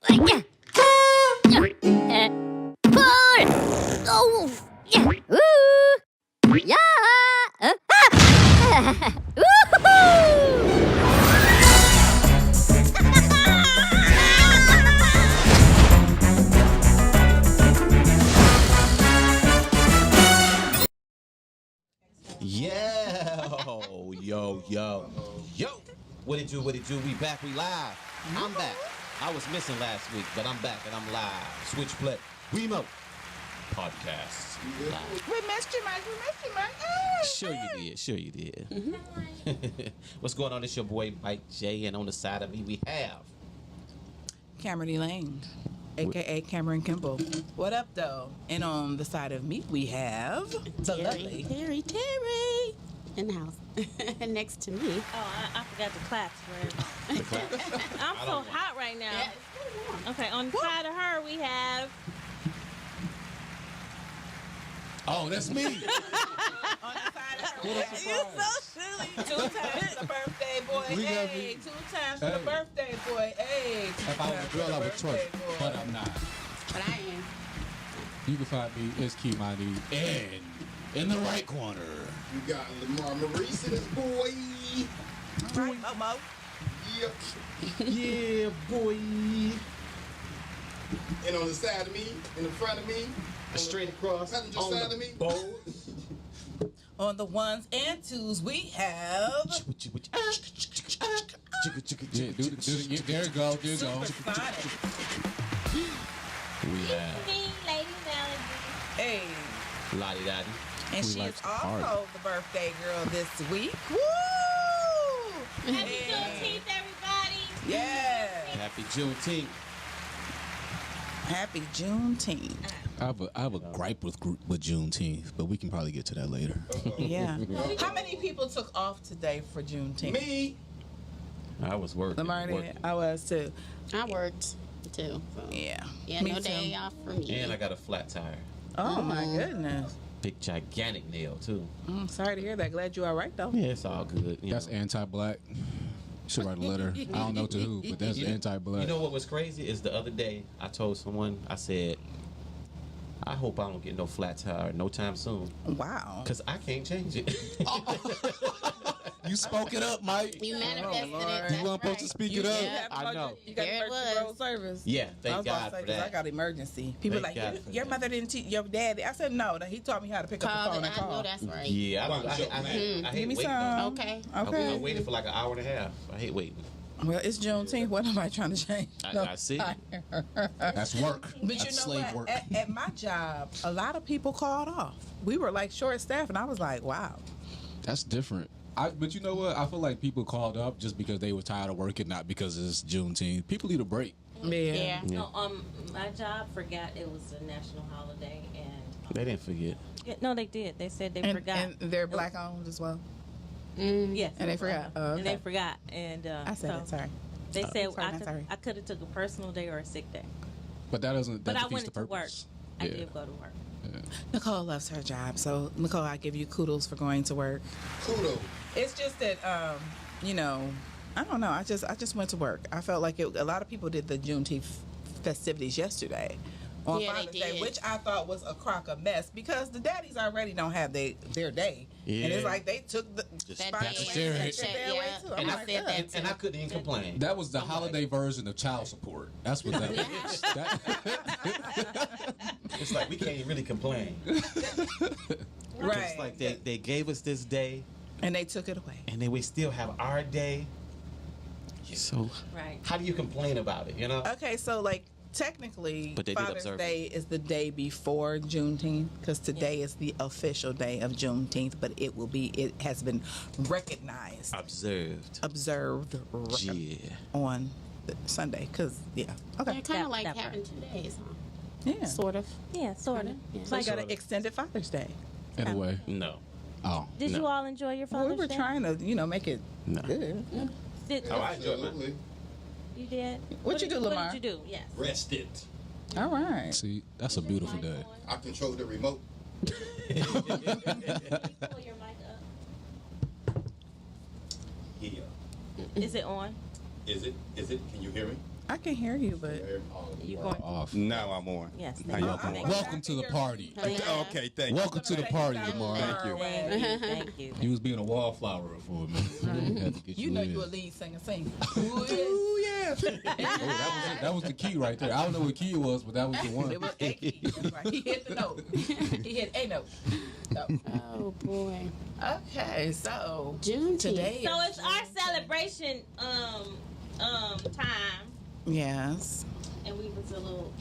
Pull! Oh! Ooh! Yeah! Woohoo! Yo. What it do, what it do? We back, we live. I'm back. I was missing last week, but I'm back and I'm live. Switch play. Remote. Podcast. Live. We missed you, Mike. Sure you did. What's going on? It's your boy Mike J, and on the side of me we have Cameron Elaine, a.k.a. Cameron Kimball. What up, though? And on the side of me, we have the lovely Terry in the house. And next to me. Oh, I forgot the claps for everybody. I'm so hot right now. Yeah. Okay, on the side of her, we have. Oh, that's me. on the side of her. You so silly. 2 times the birthday boy. Hey, 2 times the birthday boy. Hey. If I was a girl, I would twerk, but I'm not. But I am. You can find me, SQ Money, and in the right corner. You got Lamar Maurice and his boy. All right, Momo. Yep. yeah, boy. And on the side of me, in the front of me, Straight across. passenger on side the of me. boat. On the ones and twos, we have Yeah, there you go, there you go. Supersonic. We have Lady Melody. Hey. Lottie Dottie. And Who she likes is to also party. the birthday girl this week. Woo! Happy Juneteenth, everybody. Yeah. Happy Juneteenth. Happy Juneteenth. I have a gripe with Juneteenth, but we can probably get to that later. Yeah. How many people took off today for Juneteenth? Me. I was working. Lamar working. did. I was too. I worked too. So. Yeah. Yeah, Me no too. day off for me. And I got a flat tire. Oh my goodness. Big gigantic nail too. Sorry to hear that. Glad you're all right though. Yeah, it's all good. You That's know. anti-black. Should write a letter. I don't know to who, but that's anti-black. You know what was crazy is the other day I told someone, I said, I hope I don't get no flat tire no time soon, Wow. cause I can't change it. You spoke it up, Mike. You manifested Lord. it. You That's weren't supposed to right. speak You it up. have I know. You got There it emergency was. road service. Yeah, I thank was about God to say, for 'cause I that. got emergency. People Thank like, God for your that. mother didn't teach your dad. I said, no, that he taught me how to pick up the Call phone it. and I call. know that's right. Yeah, I Give hate me waiting. some. Okay. Okay. I waited for like an hour and a half. I hate waiting. Well, it's Juneteenth. What am I trying to change? I see. That's work. But That's you know slave what? work. At my job, a lot of people called off. We were like short staffed, and I was like, wow. That's different. But you know what? I feel like people called up just because they were tired of working, not because it's Juneteenth. People need a break. Yeah. No, my job forgot it was a national holiday, and They didn't forget. no, they did. They said they And, forgot. and they're black owned as well. Yes, And they forgot. Oh, And they okay. forgot, and I said so it. Sorry. They said Sorry, not sorry. I could have took a personal day or a sick day, But that doesn't. That but I defeats went the to work. purpose. I Yeah. did go to work. Nicole loves her job, so Nicole, I give you kudos for going to work. Kudos. It's just that, you know, I don't know. I just went to work. I felt like a lot of people did the Juneteenth festivities yesterday on Yeah, they Father's Day, did. which I thought was a crock of mess because the daddies already don't have their day, and it's Yeah. like they took the That spot day and share took it. their way too. I'm And I like, said that "Ugh." And I couldn't even complain. That was the holiday version of child support. That's what that was. It's like we can't even really complain. right? It's like they gave us this day, and they took it away. and then we still have our day. So Right. how do you complain about it? You know? Okay, so like technically, But they did Father's observe it. Day is the day before Juneteenth because today is the official day of Juneteenth, but it has been recognized, Observed. Yeah. on Sunday because They're okay, kind of like that having 2 days, huh? yeah. Sort of. Yeah, sort of. Yeah. So you got Sort an of. extended Father's Day. Anyway. No. Oh. Did No. you all enjoy your Well, Father's we were Day? trying to, make it No. good. Did, Oh, I enjoyed mine. Absolutely. you did. What you do, Lamar? What did you do? Yes. Rested. All right. See, that's a beautiful day. I control the remote. Pull your mic up. Yeah. Is it on? Is it? Can you hear me? I can hear you, but You going? Off. Now I'm on. Yes. How y'all thank doing? you. Welcome to the party. Okay, thank you. Welcome to the party, Lamar. Thank you. Thank you. You was being a wallflower for a minute. Had to get you know in. you a lead singer. Sing. Ooh, yeah. Oh, that was the key right there. I don't know what key it was, but that was the one. It was a key. That's right. He hit the note. He hit a note. So, Oh boy. okay, so Juneteenth. today. So is it's our Juneteenth. celebration time, Yes. and we was a little,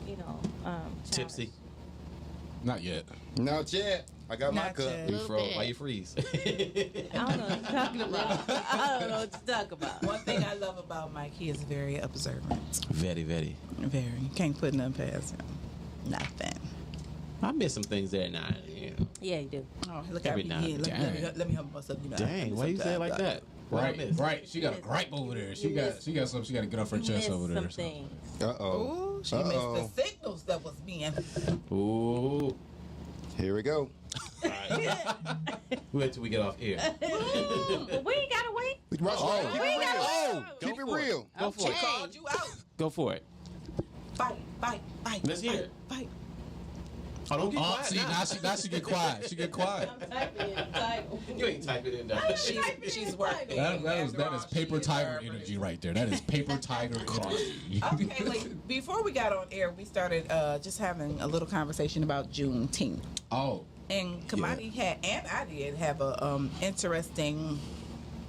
Tipsy. Not yet. Not yet. I got my Not cup. yet. You Little froze. bit. Why you freeze? I don't know what you're talking about. I don't know what you're talking about. One thing I love about Mike, he is very observant. Very, very. Very. You can't put nothing past him. Nothing. I miss some things there now. You know. Yeah, you do. Oh, look Every at me. now Yeah, and let me help myself. You know, Dang, why you say it like that? What I Right, miss? right. She got a gripe over there. She got something. She got to get off her You chest missed over there. some or something. things. Uh-oh. Oh, she missed the signals that was being. Ooh. Here we go. All right. Wait till we get off air. But we ain't gotta wait. Oh, keep it real. Oh, Keep go it for real. Go for it. Called you out. Go for it. Fight. Let's hear it. Fight. Oh, don't get Oh, quiet see, now. now she get quiet. She get quiet. You ain't typing it in there. She's working. That is paper tiger energy right there. That is paper tiger energy. Okay, like before we got on air, we started just having a little conversation about Juneteenth. Oh, And Kamani had, and I did have a interesting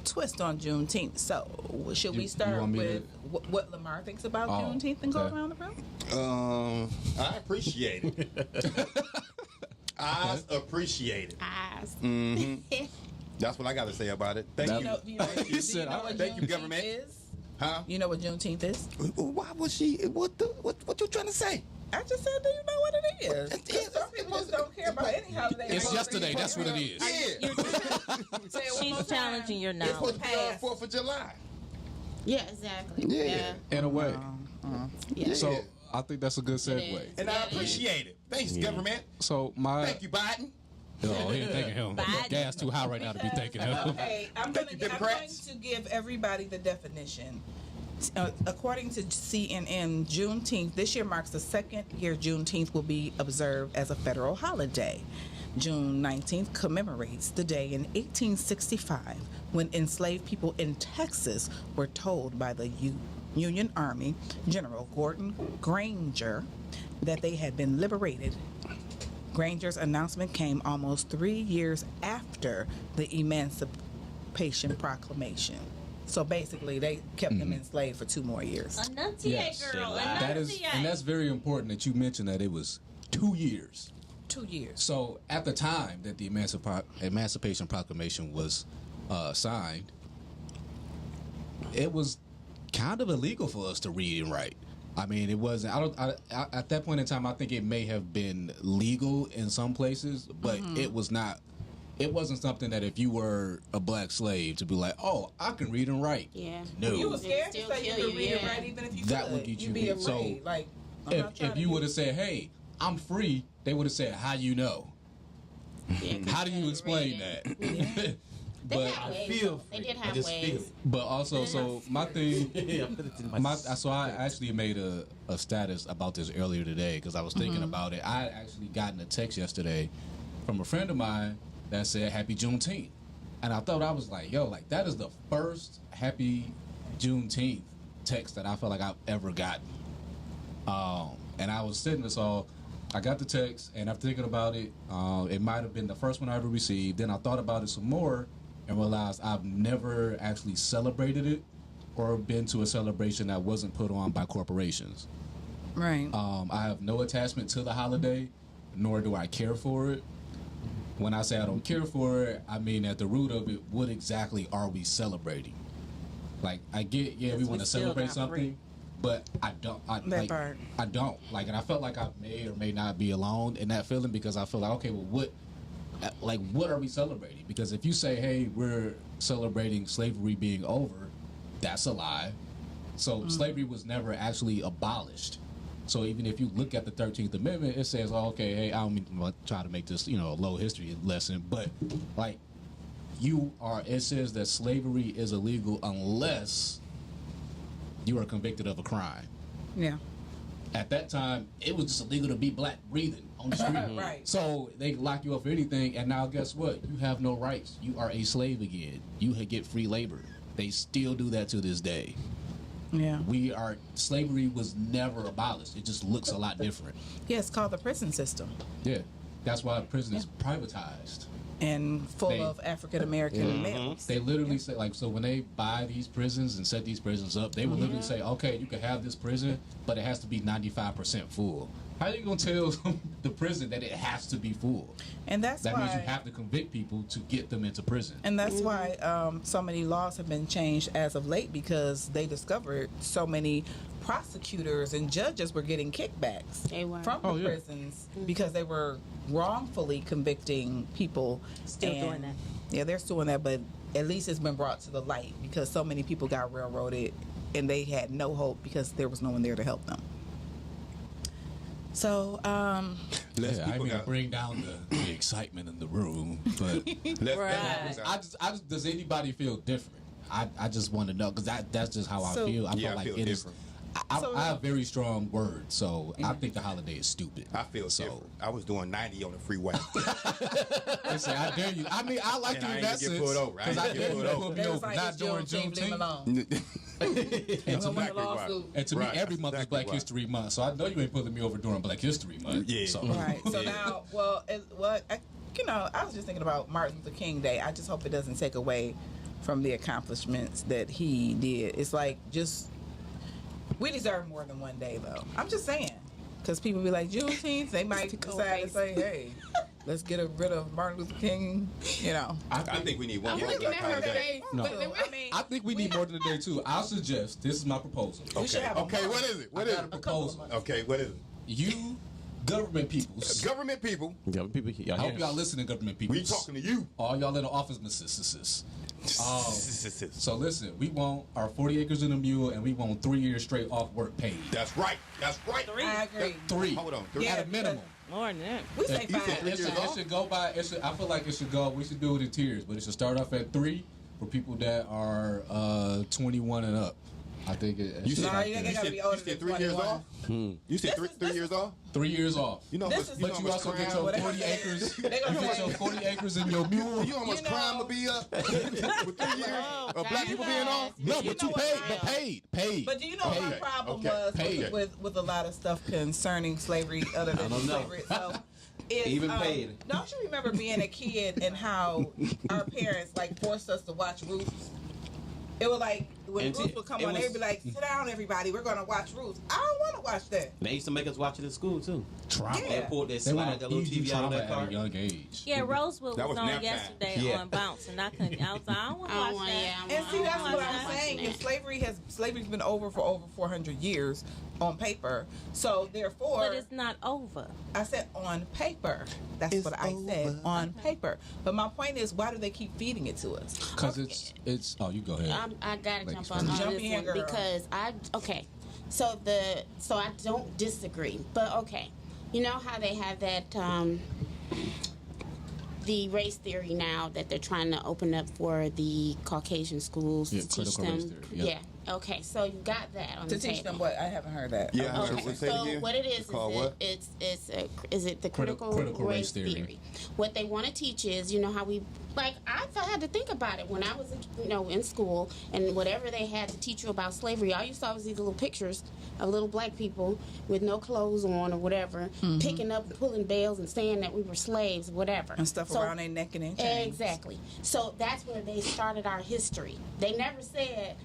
twist on Juneteenth. So, should we You start want me with what Lamar thinks about Oh, Juneteenth and go okay. around the room? I appreciate it. I appreciate it. Eyes. That's what I got to say about it. Thank You you. know, do you said, know what thank you, Juneteenth government. is? Huh? You know what Juneteenth is? Why was she? What you trying to say? I just said, do you know what it is? It is. Some people just don't care about any holiday. it's yesterday. That's what it is. Yeah. Say it one more She's time. challenging your It's knowledge. Supposed to be on past. 4th of July. Yeah, exactly. Yeah. In a way. Yeah. So I think that's a good segue. is. And I appreciate it. Thanks, government. So my Thank you, Biden. oh, he ain't thanking him. Biden. Gas too high right now to be thanking him. Okay, I'm Thank going you, Democrats. to give everybody the definition. According to CNN, Juneteenth this year marks the second year Juneteenth will be observed as a federal holiday. June 19th commemorates the day in 1865 when enslaved people in Texas were told by the Union Army General Gordon Granger that they had been liberated. Granger's announcement came almost 3 years after the Emancipation Proclamation. So basically, they kept them enslaved for 2 more years. Enunciate, Yes. girl. That is, and that's very important that you mentioned that it was 2 years. 2 years. So at the time that the Emancipation Proclamation was signed, it was kind of illegal for us to read and write. I mean, it wasn't. At that point in time, I think it may have been legal in some places, but it was not. It wasn't something that if you were a black slave to be like, oh, I can read and write. Yeah. No. You were scared to Still say you kill could you, read and yeah. write even if you That could. would get you You'd be beat. afraid. So, like, I'm not trying If to you be- would have said, hey, I'm free, they would have said, how you know? Yeah, 'cause How do you couldn't explain read it. that? They but had ways. feel They free. did I have just feel ways. it. but also, so my thing, Yeah, put it in so I actually made a status about this earlier today because I was thinking about it. I had actually gotten a text yesterday from a friend of mine that said Happy Juneteenth, and I thought I was like, yo, like that is the first Happy Juneteenth text that I felt like I've ever gotten. And I was sitting this all. I got the text, and after thinking about it, it might have been the first one I ever received. Then I thought about it some more and realized I've never actually celebrated it or been to a celebration that wasn't put on by corporations. Right. I have no attachment to the holiday, nor do I care for it. When I say I don't care for it, I mean at the root of it, what exactly are we celebrating? Like, I get, yeah, we Because want we to still celebrate not something, free. but I don't. That part. I don't. Like, and I felt like I may or may not be alone in that feeling because I feel like, okay, well, what are we celebrating? Because if you say, hey, we're celebrating slavery being over, that's a lie. So slavery was never actually abolished. So even if you look at the 13th Amendment, it says, oh, okay, hey, I don't mean to try to make this, a low history lesson, but like it says that slavery is illegal unless you are convicted of a crime. Yeah. At that time, it was just illegal to be black breathing on the street. Right. So they lock you up for anything, and now guess what? You have no rights. You are a slave again. You get free labor. They still do that to this day. Yeah. Slavery was never abolished. It just looks a lot different. Yeah, it's called the prison system. Yeah. That's why prison is privatized. And full They- of African American males. They literally say, like, so when they buy these prisons and set these prisons up, they will literally say, okay, you can have this prison, but it has to be 95% full. How are you going to tell the prison that it has to be full? And that's That why means you have to convict people to get them into prison. And that's why so many laws have been changed as of late, because they discovered so many prosecutors and judges were getting kickbacks They were. from the prisons because they were wrongfully convicting people. Still And, doing that. Yeah, they're still doing that, but at least it's been brought to the light because so many people got railroaded and they had no hope because there was no one there to help them. So, Less Yeah, I people mean, got. bring down the excitement in the room, but Less I just does anybody feel different? I just want to know because that's just how So- I feel. I Yeah, feel I like feel it is. different. I have very strong words, so I think the holiday is stupid. I feel so. different. I was doing 90 on the freeway. Listen, I dare you. I mean, I like And you I in ain't that gonna get sense pulled over. I because ain't I gonna dare get you pulled to over. put me they was over, like, not it's during Juneteenth, leave him Juneteenth. alone. And to me, exactly right. and to Right, me, every that's month is exactly Black right. History Month, so I know you ain't putting me over during Black History Month. Yeah. So. Right. So Yeah. now, I was just thinking about Martin Luther King Day. I just hope it doesn't take away from the accomplishments that he did. It's like we deserve more than one day, though. I'm just saying, because people be like Juneteenth, they might decide to say, "Hey, let's get rid of Martin Luther King." You know. I think we need one I'm more looking black at her holiday. face. No. But I mean, I think we need more than a day too. I'll suggest this is my proposal. we should Okay. have a Okay. month. What is it? What I is got a it? proposal. Okay. What is it? You, government peoples. Government people. Government people, I y'all hope hear? y'all listening, government peoples. We talking to you. All y'all little office misses. So listen, we want our 40 acres and a mule, and we want 3 years straight off work paid. That's right. That's right. I agree. 3. Hold on. 3. Yeah. At a minimum. More than that. We say You said five. 3 It years should, off? it should go by. I feel like it should go. We should do it in tiers, but it should start off at 3 for people that are 21 and up. I think it. You should said, No, start you there. gotta you be said, older you said than 3 years 21. off? You said This 3 is- years off? 3 years off. You know, This how is- much- But you you know also how get much your whatever 40 they- acres. You they gonna get say- your 40 acres in your mule. You know how much You know- crime would be up with 3 years of black people being off? No, You but know you what? paid. But do you know what my Okay, problem okay, was okay. with a lot of stuff concerning slavery other than don't know. slavery itself? Is, Even paid. Don't you remember being a kid and how our parents like forced us to watch Roots? It was like when And Roots would come it on, was- they'd be like, "Sit down, everybody. We're gonna watch Roots." I don't want to watch that. They used to make us watch it at school too. Trauma. Yeah. They pulled that They want slide, that to little ease you TV out trauma of that car. at a young age. Yeah, Rosewood That was was on nap time. yesterday Yeah. on Bounce, and I couldn't. I was like, I don't want to I watch don't want- that. yeah, And see, I that's don't what watch I'm that. saying. Is slavery's been over for over 400 years on paper. So therefore, But it's not over. I said on paper. That's what I said on paper. But my point is, why do they keep feeding it to us? Because it's. Oh, you go ahead. I gotta Like jump it's on Jump this in, one girl. because so I don't disagree, but okay, you know how they have that the race theory now that they're trying to open up for the Caucasian schools Yeah, to teach critical them. race theory, yep. Yeah. Okay. So you got that on To the teach table. them what? I haven't heard that. Yeah. Okay, Say it so again. what it is called is what? is it the critical race theory? What they want to teach is, you know, how we like I had to think about it when I was in school, and whatever they had to teach you about slavery, all you saw was these little pictures of little black people with no clothes on or whatever, picking up, pulling bales, and saying that we were slaves, whatever, And stuff So- around their neck and their chains. Exactly. So that's where they started our history. They never said,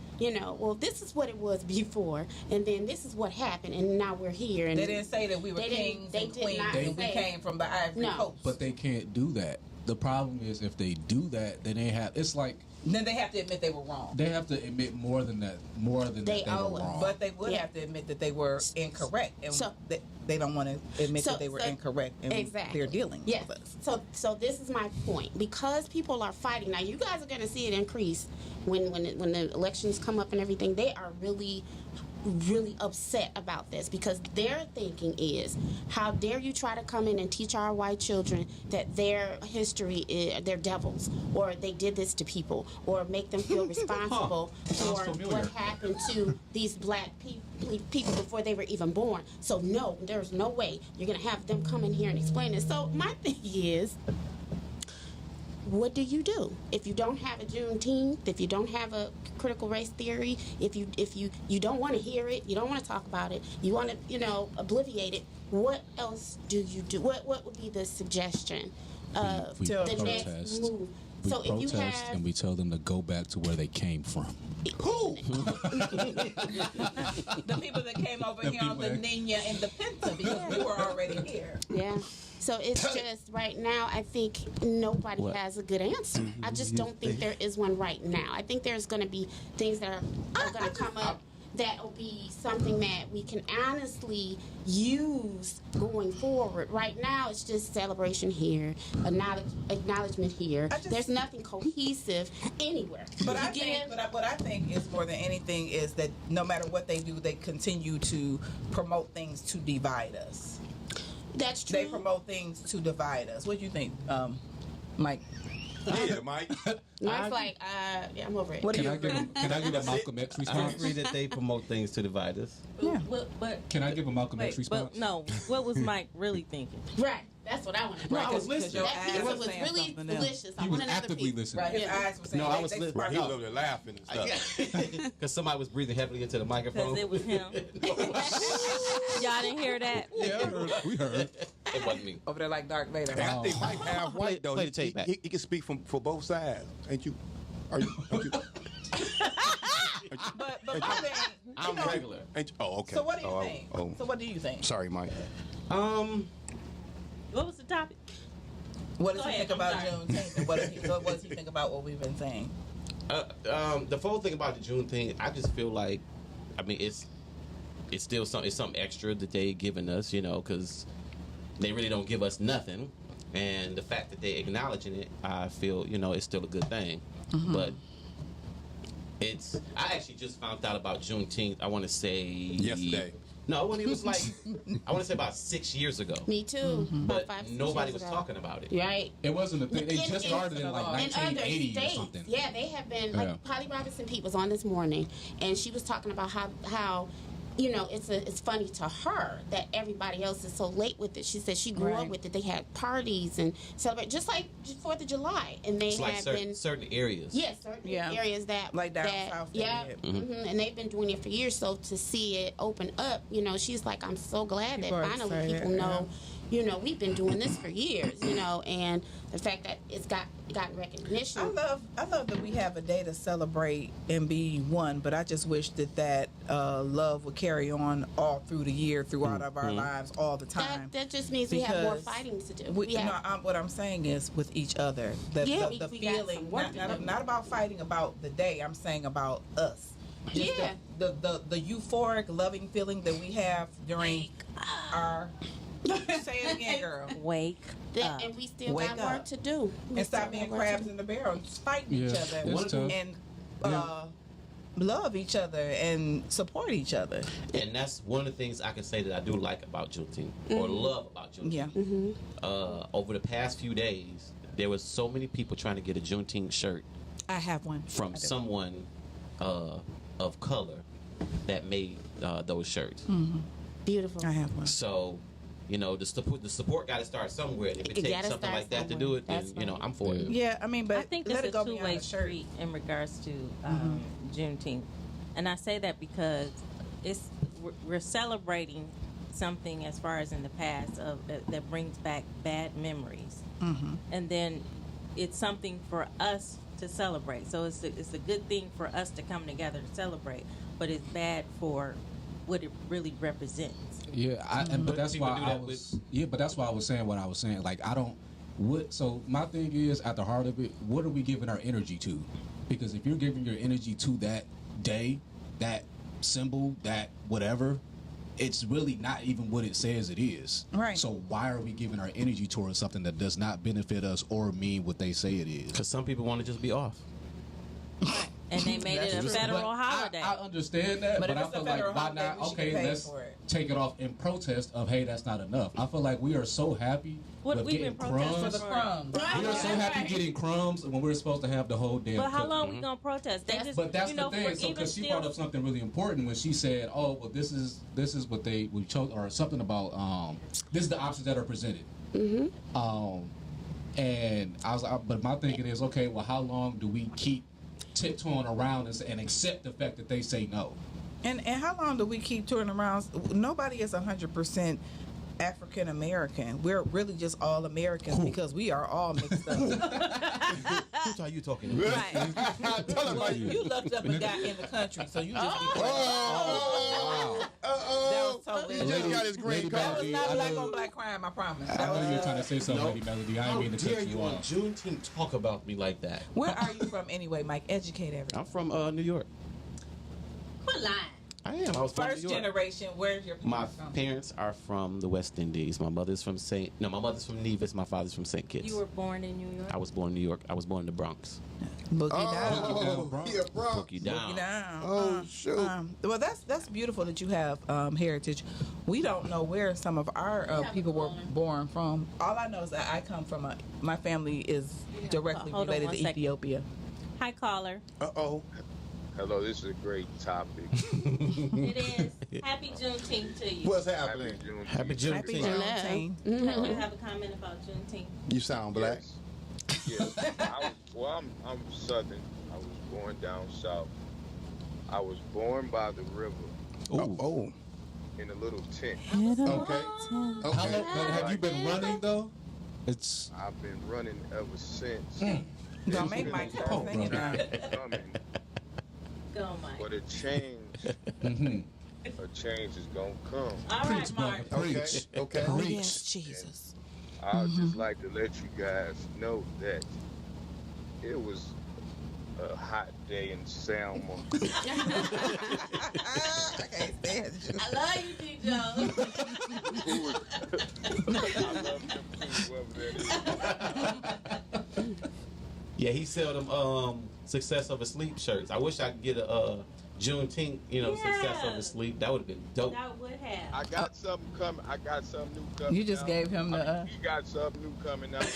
well, this is what it was before, and then this is what happened, and now we're here. And They didn't say that we were They didn't- kings they and did queens not and we say- came from the Ivory No. Coast. But they can't do that. The problem is if they do that, then they have. It's like then they have to admit they were wrong. they have to admit more than that. They They owe were us. wrong. But they would Yeah. have to admit that they were incorrect, and So- they don't want to admit So- that they were so- incorrect, and Exactly. they're dealing Yes. with us. So this is my point. Because people are fighting now, you guys are going to see it increase when the elections come up and everything. They are really really upset about this because their thinking is, how dare you try to come in and teach our white children that their history is, they're devils, or they did this to people, or make them feel responsible for what happened to these black people before they were even born. So no, there's no way you're going to have them come in here and explain it. So my thing is, what do you do if you don't have a Juneteenth? If you don't have a critical race theory? If you don't want to hear it, you don't want to talk about it, you want to obviate it. What else do you do? What would be the suggestion of we the protest. next move? We So if you protest have and we tell them to go back to where they came from. Who? The people that came over here on the Nina and the Pinta because we were already here. Yeah. So it's just right now, I think nobody has a good answer. I just don't think there is one right now. I think there's going to be things that are going to come up that will be something that we can honestly use going forward. Right now, it's just celebration here, acknowledgement here. There's nothing cohesive anywhere. But what I think is more than anything is that no matter what they do, they continue to promote things to divide us. That's true. They promote things to divide us. What do you think, Mike? Yeah, Mike. Mike's like, yeah, I'm over it. What do Can you I give a Malcolm X I response? agree that they promote things to divide us. Yeah. But Can I give a Malcolm X response? But no, what was Mike really thinking? Right. That's what I want to know. Right, I was 'cause listening. your That eyes pizza were was saying really something else. delicious. I He want was another actively piece. listening. Right, his eyes were saying. No, I was they listening. Right, he was over there laughing and stuff. Because somebody was breathing heavily into the microphone. Because it was him. Y'all didn't hear that? Yeah, we heard. It wasn't me. over there like Darth Vader. Hey, I think Mike half white though. Play the tape back. He can speak for both sides. Ain't you? Aren't you? But my thing, I'm regular. Ain't you? Oh, okay. so what do you Oh, think? oh. So what do you think? Sorry, Mike. What was the topic? What does Go he ahead, think about I'm sorry. Juneteenth? And what does he think about what we've been saying? The whole thing about the June thing, I just feel like, I mean, it's still something extra that they giving us, because they really don't give us nothing, and the fact that they acknowledging it, I feel, it's still a good thing. But I actually just found out about Juneteenth. I want to say Yesterday. No, when it was like, I want to say about 6 years ago. Me too. But About 5-6 nobody years was ago. talking about it. Right. It wasn't a thing. They And- just and- started in like and other 1980 or states, something. yeah, they have been Yeah. like Polly Robinson Pete was on this morning, and she was talking about how it's funny to her that everybody else is so late with it. She said she grew up Right. with it. They had parties and celebrate just like 4th of July, and they It's like have certain, been certain areas. yes, certain Yeah. areas that Like down that, south they yeah, did. and they've been doing it for years. So to see it open up, she's like, I'm so glad People that are finally excited, people know. We've been doing this for years, and the fact that it's gotten recognition. I love that we have a day to celebrate and be one, but I just wish that love would carry on all through the year, throughout of our lives, all the time. That just means we have more Because fighting to do. What I'm saying is with each other, the Yeah, the we got feeling, some work to do. not about fighting about the day. I'm saying about us. Just Yeah. the euphoric, loving feeling that we have during our. Say it again, girl. Wake up. And we still Wake got up. work to do. And stop being crabs in the barrel, and fighting each Yeah, other, it's tough. and love each other and support each other. And that's one of the things I can say that I do like about Juneteenth, or love about Juneteenth. Yeah, Over the past few days, there was so many people trying to get a Juneteenth shirt I have one from someone of color that made those shirts. Beautiful. I have one. So, the support got to start somewhere. And if it It takes gotta something start like that to somewhere. do it, then That's right. I'm for it. Yeah, I mean, but I think let it's it go a beyond two-way the shirt. street in regards to Juneteenth, and I say that because we're celebrating something as far as in the past that brings back bad memories, and then it's something for us to celebrate. So it's a good thing for us to come together to celebrate, but it's bad for what it really represents. Yeah, but that's people why do I that was. Yeah, but that's why I was saying what I was saying. Like I don't. So my thing is, at the heart of it, what are we giving our energy to? Because if you're giving your energy to that day, that symbol, that whatever, it's really not even what it says it is. Right. So why are we giving our energy towards something that does not benefit us or mean what they say it is? Because some people want to just be off. And they made it a That's federal But holiday. I understand that, But but if I it's a feel like federal why holiday, not? we should Okay, get paid let's for it. take it off in protest of hey, that's not enough. I feel like we are so happy What with we've getting been protesting For crumbs. the crumbs. We are so happy getting crumbs when we're supposed to have the whole damn. But how cook. long we gonna protest? They just, But that's you know, the thing. for So even because she still, brought up something really important when she said, "Oh, well, this is what we chose," or something about this is the options that are presented. And I was, but my thinking is, okay, well, how long do we keep tiptoeing around and accept the fact that they say no? And how long do we keep touring around? Nobody is 100% African American. We're really just all Americans because we are all mixed up. Who are you talking about? right. Tell him about you. You looked up and got in the country, so you just be Oh, That was totally. he just got his green Lady That card. was Melody, not I black know- on black crime. I promise. I That know was, you were trying to say something, Nope. Lady Melody. I How didn't mean to dare cut you you on off. Juneteenth talk about me like that? where are you from anyway, Mike? Educate everyone. I'm from New York. Quit lying. I am. I was from First New York. generation. Where's your My parents from? parents are from the West Indies. My mother's from my mother's from Nevis. My father's from St. Kitts. You were born in New York. I was born in New York. I was born in the Bronx. Boogie Oh, Bronx. he a Bronx. Broke you down. down. Oh, shoot. Well, that's beautiful that you have heritage. We don't know where some of our people were born from. All I know is that I come from my family is directly Hold on related one to second. Ethiopia. Hi, caller. Uh-oh. Hello, this is a great topic. It is. Happy Juneteenth to you. What's Happy happening? Juneteenth. Happy Happy Juneteenth. Juneteenth. You have a comment about Juneteenth? You sound black. Yes. I'm Southern. I was born down south. I was born by the river Oh. in a little tent. Okay. How Okay. long have you been running though? It's I've been running ever since. Don't make Mike start singing now. Coming, Go, Mike. but a change is gonna come. All preach, right, brother, Mark. preach, Okay. Oh, preach. yes, Jesus. I'd just like to let you guys know that it was a hot day in Selma. I can't stand you. I love you, D. Jones. I love them too, whoever that is. Yeah, he sell them success over sleep shirts. I wish I could get a Juneteenth, success Yeah. over sleep. That would have been dope. That would have. I got something coming. I got something new coming. You just out. gave him the. You got something new coming out.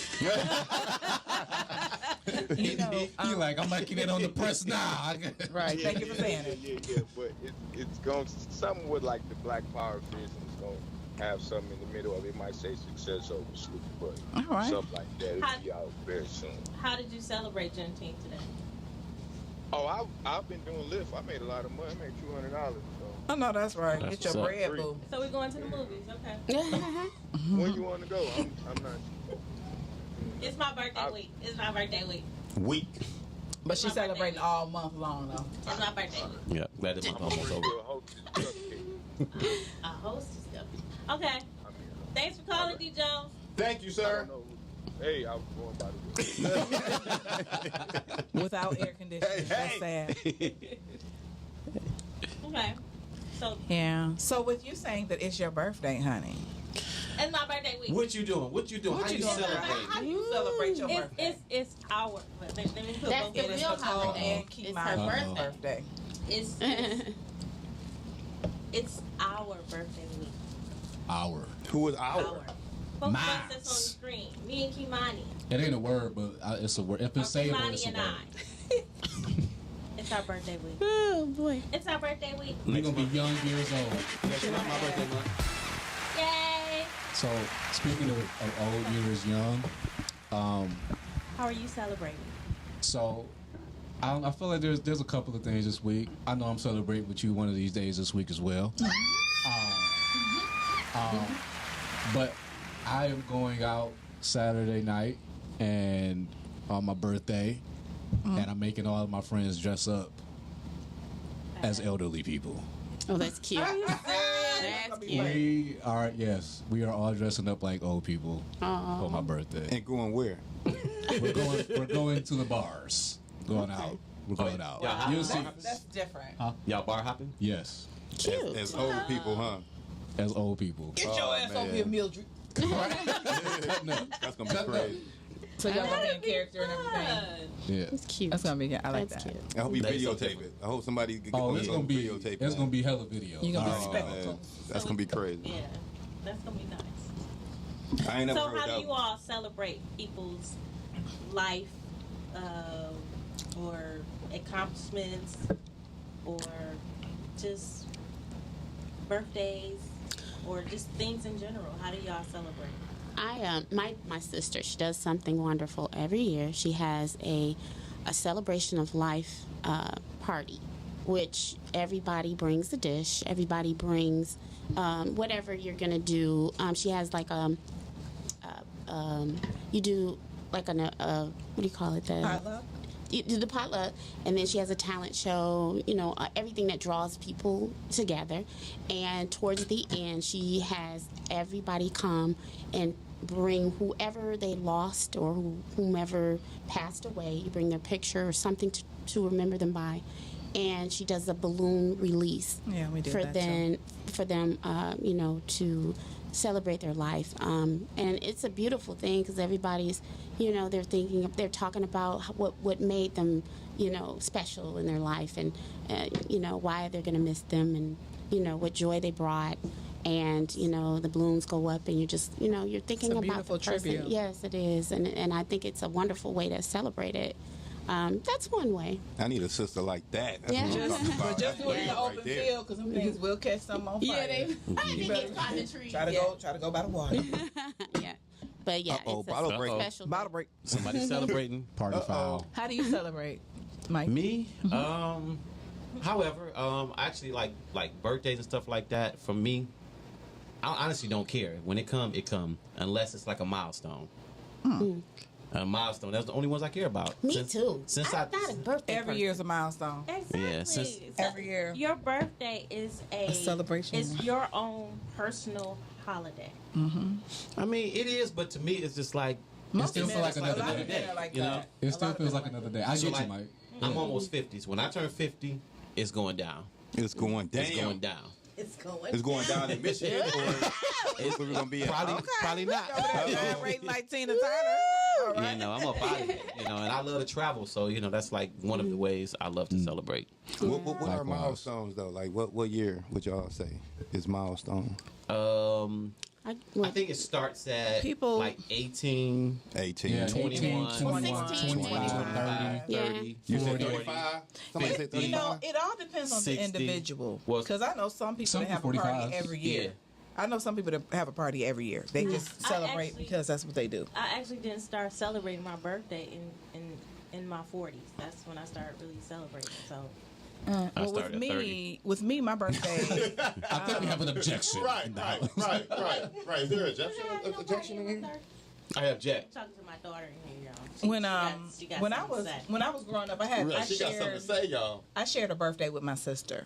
You know, He like, I'm making it on the press now. right. Thank you for saying it. Yeah. But it's going something with like the Black Power vision. It's going to have something in the middle of it. It might say success over sleep, but All right. something like that. It'll be out very soon. How did you celebrate Juneteenth today? Oh, I've been doing Lyft. I made a lot of money. I made $200. So. Oh no, that's right. That's Get your what's up. bread, Free. boo. So we're going to the movies. Okay. When you want to go? I'm not. It's my birthday week. It's my birthday week. Week. But she's celebrating all month long though. It's my birthday week. Yeah, glad this month almost over. Do a hostess cupcake. A hostess company. Okay. I mean, Thanks for calling, D. Jones. Thank you, I sir. don't know. Hey, I was going by the way. Without air conditioning. That's sad. Okay. So Yeah. So with you saying that it's your birthday, honey. it's my birthday week. What you doing? What you doing? What How you you doing? celebrate? How do you celebrate your It's birthday? it's our. Let me put That's both the of It is them. real Nicole holiday. and It's Kimani's her birthday. birthday. It's it's our birthday week. Hour. Who is Our. our? Both of Mine. us that's on the screen. Me and Kimani. It ain't a word, but it's a word. If it's sayable, Kimani it's a and word. I. It's our birthday week. Oh boy. It's our birthday week. We're gonna be young years old. Next month, my birthday month. Yay! So speaking of old years young, How are you celebrating? so I feel like there's a couple of things this week. I know I'm celebrating with you one of these days this week as well. But I am going out Saturday night and on my birthday, and I'm making all of my friends dress up as elderly people. Oh, that's cute. That's cute. We are all dressing up like old people for my birthday. And going where? We're going to the bars. Going out. We're going out. Yeah. You'll see. That's different. Y'all bar hopping? Yes, As old people, huh? as old people. Get your ass over here, Mildred. Cutting up. That's gonna be crazy. So y'all gonna be in character and everything. Yeah. It's cute. That's gonna be good. I like That's that. cute. I hope you That's videotape it. I hope somebody get Oh, it's gonna be videotape it's gonna be hella video. You gonna be Oh, respectful. man. That's gonna be crazy. Yeah, that's gonna be nice. I ain't never So, heard how that do you one. all celebrate people's life or accomplishments or just birthdays or just things in general? How do y'all celebrate? My sister, she does something wonderful every year. She has a celebration of life party, which everybody brings a dish. Everybody brings whatever you're gonna do. She has like you do like what do you call it? Potluck? You do the potluck, and then she has a talent show, everything that draws people together. And towards the end, she has everybody come and bring whoever they lost or whomever passed away. You bring their picture or something to remember them by. And she does a balloon release Yeah, we do for that them, to celebrate their life. And it's a beautiful thing because everybody's, they're talking about what made them, special in their life and, why they're going to miss them and, what joy they brought. And, the balloons go up and you're just, you're thinking It's a about beautiful the person. tribute. Yes, it is. And I think it's a wonderful way to celebrate it. That's one way. I need a sister like that. That's Yeah. what I'm talking about. But just do it in the Right open there. field because them things will catch some on fire. You better find the tree. Try to go by the water. Yeah. But yeah, Uh-oh, it's bottle a break. special Bottle break. Somebody celebrating. Party foul. How do you celebrate, Mike? Me? However, I actually like birthdays and stuff like that. For me, I honestly don't care. When it come, unless it's like a milestone. A milestone. That's the only ones I care about. Me too. Since I'm not a birthday Every person. year is a milestone. Exactly. Yeah, since- So Every year. Your birthday is a celebration. It's your own personal holiday. I mean, it is, but to me, it's just like It still feels like A another lot of day. men are like You know? that. It A still lot of feels men like are another day. I So, get like, you, Mike. I'm almost 50s. When I turn 50, it's going down. It's going down. It's going down. It's going down in Michigan, or it's we're gonna be at. Probably not. Raised like Tina Turner. All right. I'm up out of it. And I love to travel, so that's like one of the ways I love to celebrate. What are Likewise. milestones though? Like what year would y'all say is milestone? I think it starts at People- like 18, 18. Yeah, 21, 21, 16, 25, 30. Yeah. 30, You said 40. 35? Somebody said 35? You know, it all depends on 60 the individual. was- Because I know some people Some that have a 45. party every year. Yeah. I know some people that have a party every year. They just I celebrate actually- because that's what they do. I actually didn't start celebrating my birthday in my 40s. That's when I started really celebrating. So Well, with started at me, my birthday. I think we have an objection. Right. Is there a objection in here? I have Jack. talking to my daughter in here, y'all. when She got when I something was to say. when I was growing up, I shared a birthday with my sister.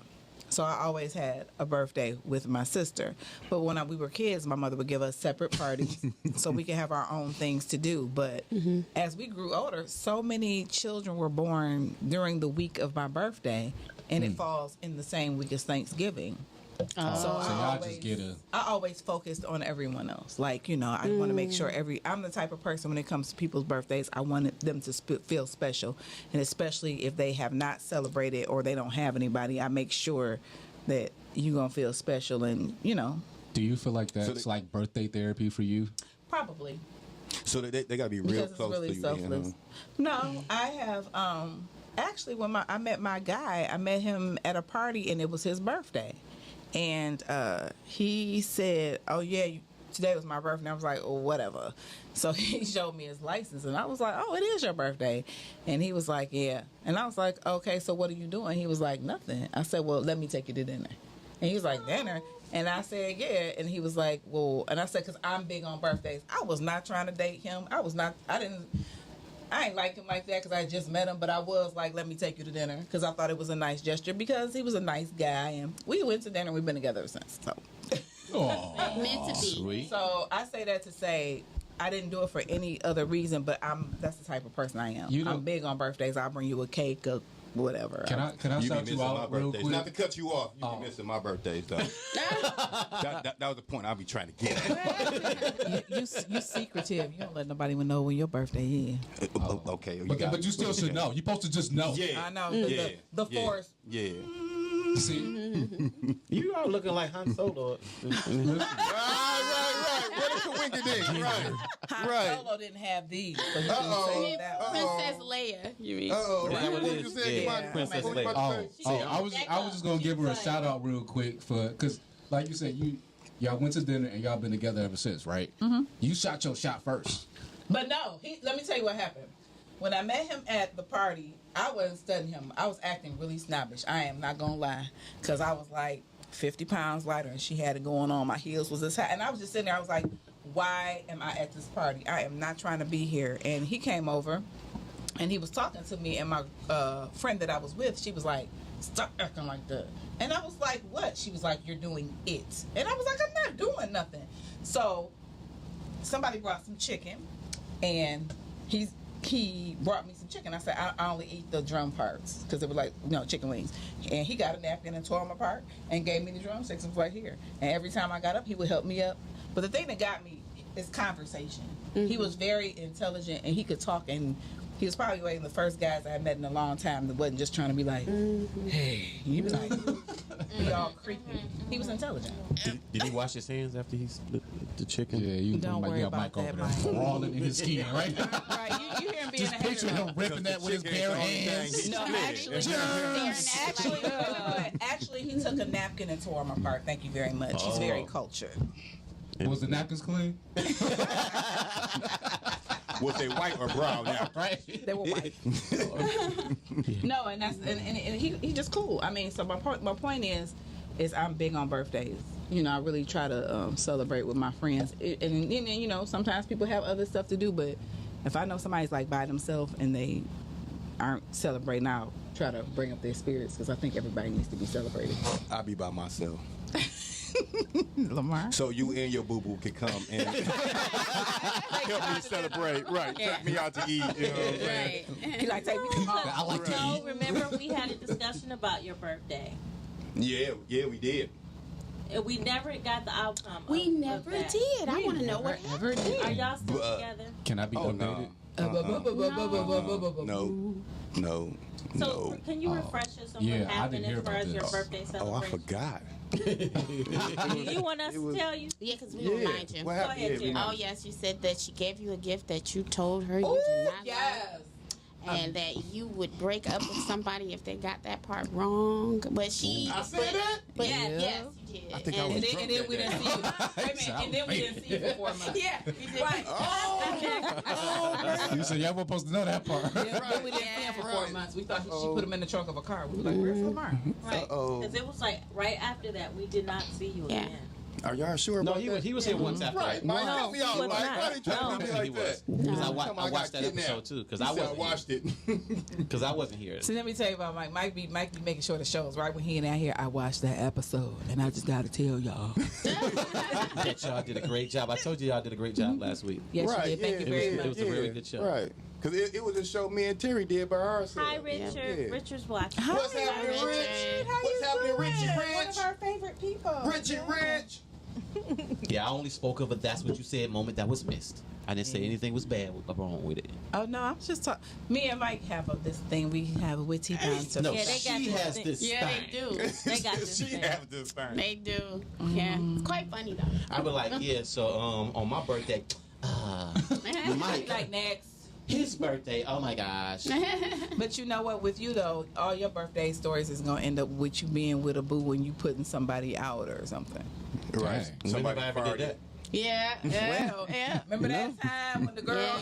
So I always had a birthday with my sister. But when we were kids, my mother would give us separate parties so we could have our own things to do. But as we grew older, so many children were born during the week of my birthday, and it falls in the same week as Thanksgiving. So y'all just get a. I always focused on everyone else. Like, I want to make sure I'm the type of person when it comes to people's birthdays, I wanted them to feel special. And especially if they have not celebrated or they don't have anybody, I make sure that you're going to feel special and, Do you feel like that's they- like birthday therapy for you? probably. So they got to be real Because it's close really to you. selfless. No, I have, actually, when I met my guy, I met him at a party and it was his birthday. And he said, "Oh yeah, today was my birthday." I was like, "Oh, whatever." So he showed me his license, and I was like, "Oh, it is your birthday." And he was like, "Yeah." And I was like, "Okay, so what are you doing?" He was like, "Nothing." I said, "Well, let me take you to dinner." And he was like, "Dinner?" And I said, "Yeah." And he was like, "Well," and I said, "Because I'm big on birthdays." I was not trying to date him. I ain't like him like that because I just met him, but I was like, let me take you to dinner because I thought it was a nice gesture because he was a nice guy. And we went to dinner. We've been together ever since. So, Meant to be. Sweet. so I say that to say I didn't do it for any other reason, but that's the type of person I am. You I'm don't- big on birthdays. I'll bring you a cake, a whatever. Can I You be shout missing you my out real birthdays. quick? Not to cut you off, you be missing my birthdays though. that was the point I be trying to get at. You secretive. You don't let nobody even know when your birthday is. Okay, you But you still should know. You're supposed to just know. Yeah, I know. yeah, The force. Yeah. See? You are looking like Han Solo. Right. What is the winky dink? Right. Solo didn't have these. So you Uh-oh. can say that one. Princess Leia, you mean? Uh-oh. Is that what What it you is? said, Yeah, Kimani? Princess What you Leia. about to say? I was just gonna give her a shout out real quick because like you said, y'all went to dinner and y'all been together ever since, right? Mm-hmm. You shot your shot first. But no, let me tell you what happened. When I met him at the party, I wasn't studying him. I was acting really snobbish. I am not gonna lie, because I was like 50 pounds lighter, and she had it going on. My heels was this high, and I was just sitting there. I was like, "Why am I at this party? I am not trying to be here." And he came over, and he was talking to me, and my friend that I was with, she was like, "Stop acting like that." And I was like, "What?" She was like, "You're doing it," and I was like, "I'm not doing nothing." So somebody brought some chicken, and he brought me some chicken. I said, I only eat the drum parts because they were like, chicken wings. And he got a napkin and tore them apart and gave me the drumsticks and was right here. And every time I got up, he would help me up. But the thing that got me is conversation. Mm-hmm. He was very intelligent and he could talk, and he was probably one of the first guys I had met in a long time that wasn't just trying to be like, hey. He was like, be all creepy. He was intelligent. Did he wash his hands after he split the chicken? Yeah, you Don't worry about Mike that, over Mike. there crawling in his skin, right? Right, you hear him being Just picture him ripping that with his bare hands. No, actually, he took a napkin and tore them apart. Thank you very much. He's very cultured. Was the napkins clean? Was they white or brown now? Right. They were white. No, and that's and he just cool. I mean, so my point is I'm big on birthdays. I really try to celebrate with my friends. And sometimes people have other stuff to do, but if I know somebody's like by themselves and they aren't celebrating, I'll try to bring up their spirits because I think everybody needs to be celebrated. I'll be by myself. Lamar. So you and your boo-boo can come and help me celebrate. Right. Take me out to eat. You know what I'm saying? He like take me to mom. I like to So eat. remember we had a discussion about your birthday. Yeah, we did. And we never got the outcome. We of never that. did. I want to know what happened. Are y'all still together? Can I be Oh, updated? No. So can you refresh us on Yeah, what I happened didn't hear as far about as your this. birthday Oh, I celebration? forgot. You want us to tell you? Yeah, because we remind you. What Go happened? ahead, Yeah, Jim. Oh, yes, you said that she gave you a gift that you told her you Ooh, did not yes. like, and that you would break up with somebody if they got that part wrong. But she... I said that? But Yeah. yes, you did. I think I And was then, drunk and then that we day. didn't see you. Wait a minute. And then we didn't see you for 4 months. Yeah, you did. Right. You said y'all weren't supposed to know that part. Then we didn't see him for 4 months. We thought she put him in the trunk of a car. We were like, where's Lamar? Right. Uh-oh. Because it was like right after that we did not see you Yeah. again. Are y'all sure No, about that? he was here once after Right, that. Mike, No, help me out, he was Mike. not. Why they trying to do me He like was. that? Because Come on, I watched that kidnapped. episode too. Because He I said, wasn't here. watched it. Because I wasn't here. So let me tell you about Mike. Mike be making sure the shows right when he and I here. I watched that episode, and I just got to tell y'all. That y'all did a great job. I told you y'all did a great job last week. Yes, you did. Thank you very It much. was a really good show. Right. Because it was a show me and Terry did by ourselves. Hi, Richard. Yeah. Richard's watching. What's happening, Rich? What's happening, Richie One Rich? of our favorite people. Richie Rich. Yeah, I only spoke of a "that's what you said" moment that was missed. I didn't say anything was bad wrong with it. Oh no, I'm just talking. Me and Mike have this thing we have with T-Pound. No, Yeah, they got she this has thing. this Yeah, thing. they do. They got this She thing. has this thing. They do. Yeah. It's quite funny, though. I be like, yeah. So on my birthday, Mike, Like next. his birthday. Oh my gosh. But you know what? With you though, all your birthday stories is gonna end up with you being with a boo when you putting somebody out or something. Right. When Somebody have I ever did farted. that? Yeah. Yeah. Well, yeah. remember that time when the girl? Yeah.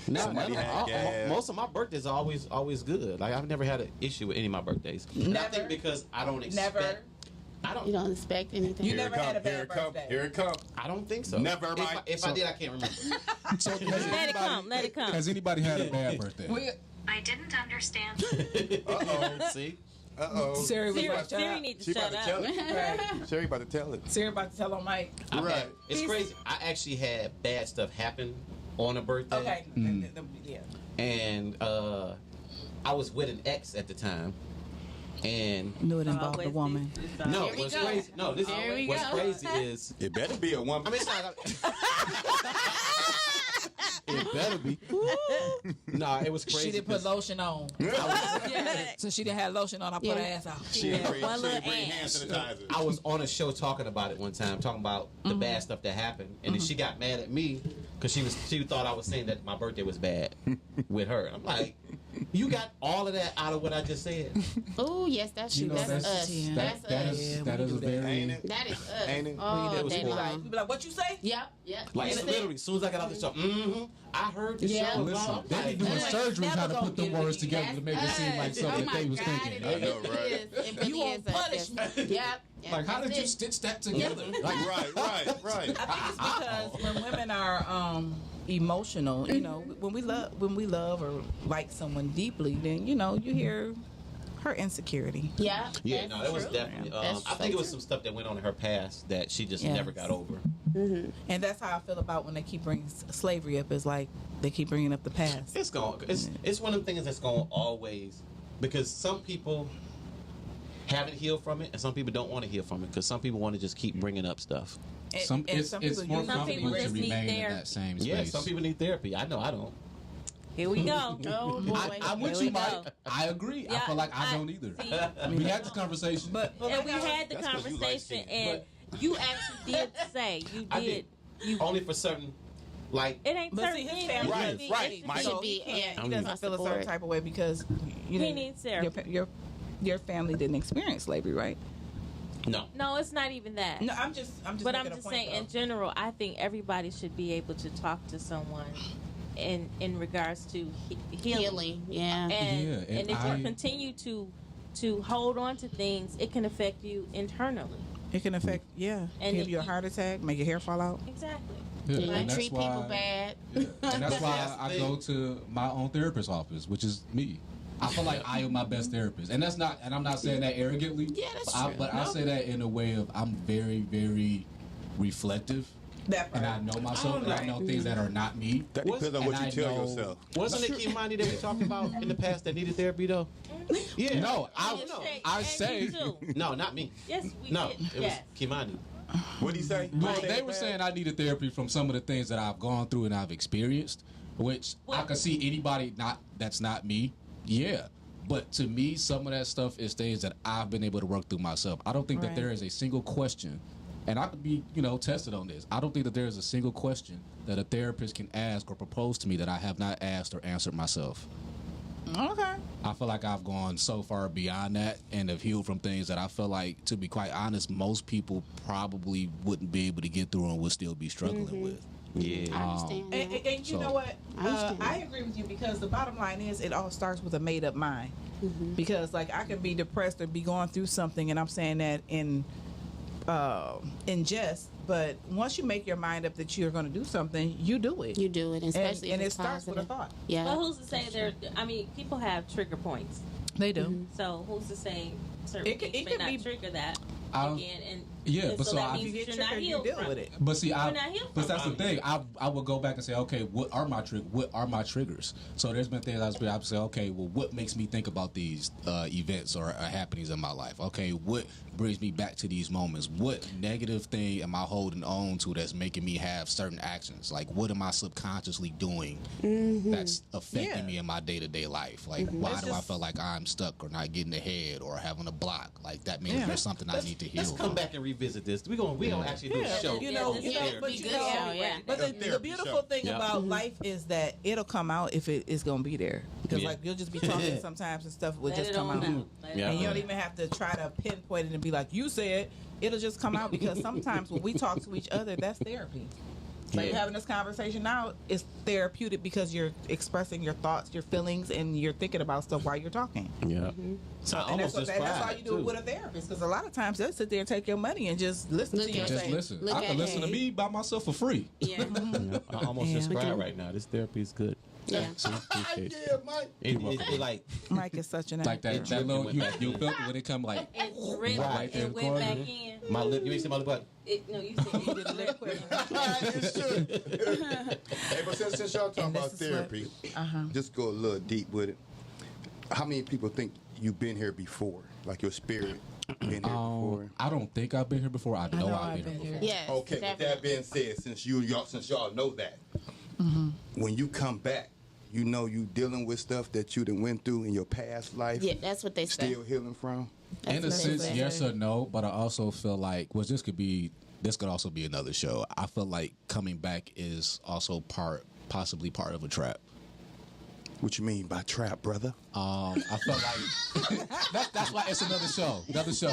No, Somebody never. had gas. Most of my birthdays are always good. Like I've never had an issue with any of my birthdays. And I Never. think because I don't expect. Never. I don't. You don't expect anything. You Here never it had a come. Here bad it come. birthday. Here it come. I don't think so. Never, If, Mike. if I did, I can't remember. So Let it come. Let it come. has anybody had a bad birthday? We, I didn't understand. Uh-oh. See, Uh-oh. Siri was Siri, like, shut Siri up. needs She to about shut to tell up. it. Right. Sherry about to tell it. Siri about to tell on Mike. I've Right. had- it's crazy. I actually had bad stuff happen on a birthday. Okay. Yeah. And I was with an ex at the time, and Knew it involved a Always woman. no, Here we what's go. crazy? No, this Here we what's go. crazy is. It better be a woman. I mean, it's not. It better be. No, it was crazy. She didn't put 'cause lotion on. So she didn't have lotion on. I put her ass out. She didn't bring, one she didn't little bring ant. hand sanitizer. I was on a show talking about it one time, talking about the bad stuff that happened, and then she got mad at me because she thought I was saying that my birthday was bad with her. I'm like, you got all of that out of what I just said. Oh yes, that's You true. know, That's us. Yeah. That's that us. is Yeah, that we is a do that. very. Ain't it? That is us. Ain't it? Oh, It was day horrible. long. We be like, what you say? Yep. Yep. Like That's it. literally, as soon as I got off the show, I heard the Yeah. show. Listen, blah, they blah, be blah. doing surgery never trying to gonna put the get it words again. together to make it seem like Us. something Oh that they my was God, thinking. It know, right? is. It really You is want us. punishment. Yep. Like, how did you That's it. stitch that together? Like, Right. I think it's because when women are emotional, you know, when we love or like someone deeply, then you hear her insecurity. Yeah. Yeah, that's no, it was true. definitely. That's I think so it was true. some stuff that went on in her past that she just Yes. never got over. And that's how I feel about when they keep bringing slavery up. Is like they keep bringing up the past. It's going. It's one of the things that's going to always, because some people haven't healed from it, and some people don't want to heal from it, because some people want to just keep bringing up stuff. some, it's some it's people more use it Some comfortable people to just need remain in therapy. that same Yeah, space. some people need therapy. I know I don't. Here we go. Oh boy. I'm with Here you, we Mike. go. I agree. I Yeah, feel like I don't either. See, We had this conversation. But and we had the That's 'cause you like conversation, singing. and you actually did say I did. Only for certain, like It ain't But see, certain his things. family, Right, It be- right, it Mike. so Should he be, can't. yeah, He doesn't across feel the a certain board. type of way because you He didn't- needs therapy. Your family didn't experience slavery, right? no. No, it's not even that. No, I'm just. But making I'm a just point, saying, in though. general, I think everybody should be able to talk to someone in regards to healing. Healing. Yeah. And Yeah, and and if I- you continue to hold on to things, it can affect you internally. It can affect, And give it- you a heart attack, make your hair fall out. Exactly. Yeah, You and that's treat people why- bad. Yeah. And that's why That's the I thing. go to my own therapist's office, which is me. I feel like I am my best therapist, and I'm not saying that arrogantly. Yeah, that's but true. But I say that in a way of I'm very, very reflective, That part. and I know myself, and I know things that are not me. That What's- depends on what and you I tell know- yourself. Wasn't it Kimani that we talked about in the past that needed therapy though? Yeah. No, I And say. you too. No, not me. Yes, we No, did. it Yes. was Kimani. What do you say? Well, they were saying I needed therapy from some of the things that I've gone through and I've experienced, which I Well- can see anybody that's not me. Yeah. But to me, some of that stuff is things that I've been able to work through myself. I don't think that Right. there is a single question, and I could be, tested on this. I don't think that there is a single question that a therapist can ask or propose to me that I have not asked or answered myself. Okay. I feel like I've gone so far beyond that and have healed from things that I feel like, to be quite honest, most people probably wouldn't be able to get through and would still be struggling with. Yeah. I understand. And you So- know what? I understand. I agree with you because the bottom line is it all starts with a made up mind. Because like I can be depressed or be going through something, and I'm saying that in jest. But once you make your mind up that you're going to do something, you do it. You do it, especially and if it it's starts with a positive. thought. Yeah. But who's to say there? I mean, people have trigger points. They do. So who's to say certain It could- things it may could not be- trigger that I'll- again? And Yeah, and but so so that I- means You get that you're not triggered, you healed deal from with it. it. But see, You're not healed but from that's the it. thing. I would go back and say, okay, what are my triggers? So there's been things I would say, okay, well, what makes me think about these events or happenings in my life? Okay, what brings me back to these moments? What negative thing am I holding on to that's making me have certain actions? Like, what am I subconsciously doing that's affecting Yeah. me in my day-to-day life? Like, why It's do I just- feel like I'm stuck or not getting ahead or having a block? Like, that means Yeah. there's something I need to heal Let's come from. back and revisit this. We're gonna actually do a Yeah, show. you know, Yeah, you know, this but be you good know, show, yeah. but A the therapy beautiful show. thing Yeah. about life is that it'll come out if it is gonna be there. Because Yeah. like you'll just be talking sometimes and stuff will Let just it come on out. out. Let it Yeah. And on you out. don't even have to try to pinpoint it and be like, you said. It'll just come out because sometimes when we talk to each other, that's therapy. Like Yeah. having this conversation now is therapeutic because you're expressing your thoughts, your feelings, and you're thinking about stuff while you're talking. Yeah. So I And almost just that's why cried you do it too. with a therapist. Because a lot of times they'll sit there and take your money and just listen Look to you. at and Just say, listen. Look I can at listen to it. me by myself for free. Yeah. I almost just Yeah. cried right now. This therapy is good. Yeah. So appreciate it. Yeah, Mike. It like Mike is such an Like actor. that little, went you back felt in. it when it come like, It dripped Right there in and the went corner. back in. my lip. You ain't see my lip button. No, you said you did a lip quick. You should. Hey, but since y'all talking And this about is what- therapy, Uh-huh. just go a little deep with it. How many people think you've been here before? Like your spirit been here before? I don't think I've been here before. I know I've been here before. Yes. Okay, with that definitely. being said, since y'all know that, when you come back, you know you dealing with stuff that you done went through in your past life. Yeah, that's what they say. Still healing from. In a That's what sense, they yes say. or no, but I also feel like, well, this could also be another show. I feel like coming back is also possibly part of a trap. What you mean by trap, brother? I felt like that's why it's another show. Another show.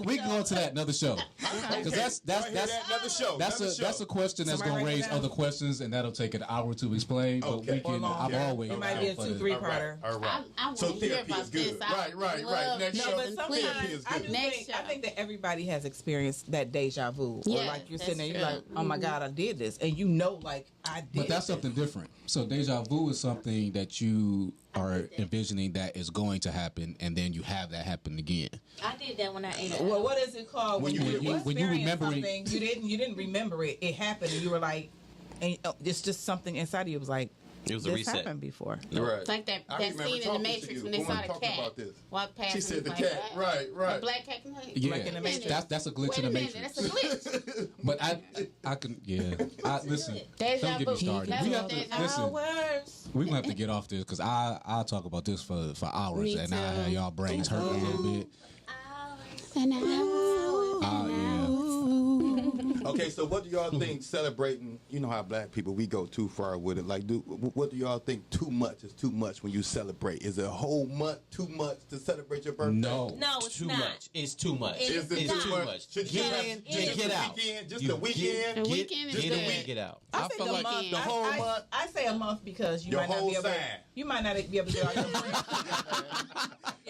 We can go into that another show because that's another show. that's a question that's Somebody gonna write it raise down. other questions, and that'll take an hour to explain. But Okay. we can. Or I'm longer. always. It might be a down for 2-3-parter. All right. I want So to hear therapy about is good. this. I Right. love Next No, show. but this. sometimes Therapy is I good. do Next think show. I think that everybody has experienced that deja vu, or Yeah, like you're sitting there, that's you're like, true. oh my God, I did this, and you know, like I did. But that's this. something different. So deja vu is something that you are envisioning that is going to happen, and then you have that happen again. I did that when I ate. Well, what is it called when you remember something? You didn't remember it. It happened, and you were like, and it's just something inside of you was like, It was a this reset. happened before. Right. It's like that I remember scene in The talking to Matrix you. when they Woman saw the talking cat about this. walk past. She and said was the like, cat. "What?" Right. The black cat. Can like, Yeah, Like in the Matrix. that's a glitch Wait in a the minute, matrix. that's a glitch. But I can, yeah. Listen, Deja don't get me vu. started. That's We what have to deja vu. listen. Hours. We're gonna have to get off this because I'll talk about this for hours, Me and I have too. y'all brains hurt a little bit. And Yeah. Okay, so what do y'all think celebrating? You know how black people we go too far with it. Like, what do y'all think too much is too much when you celebrate? Is it a whole month too much to celebrate your birthday? No. No, it's Too not. much. It's too much. It Is it It's too too much? much. Should Get you in have- and get out. Just You the weekend. The Get weekend is in good. and get out. I I think feel a like month. the whole I, month. I say a month because you Your might not whole be able. sign. You might not be able to get all your friends.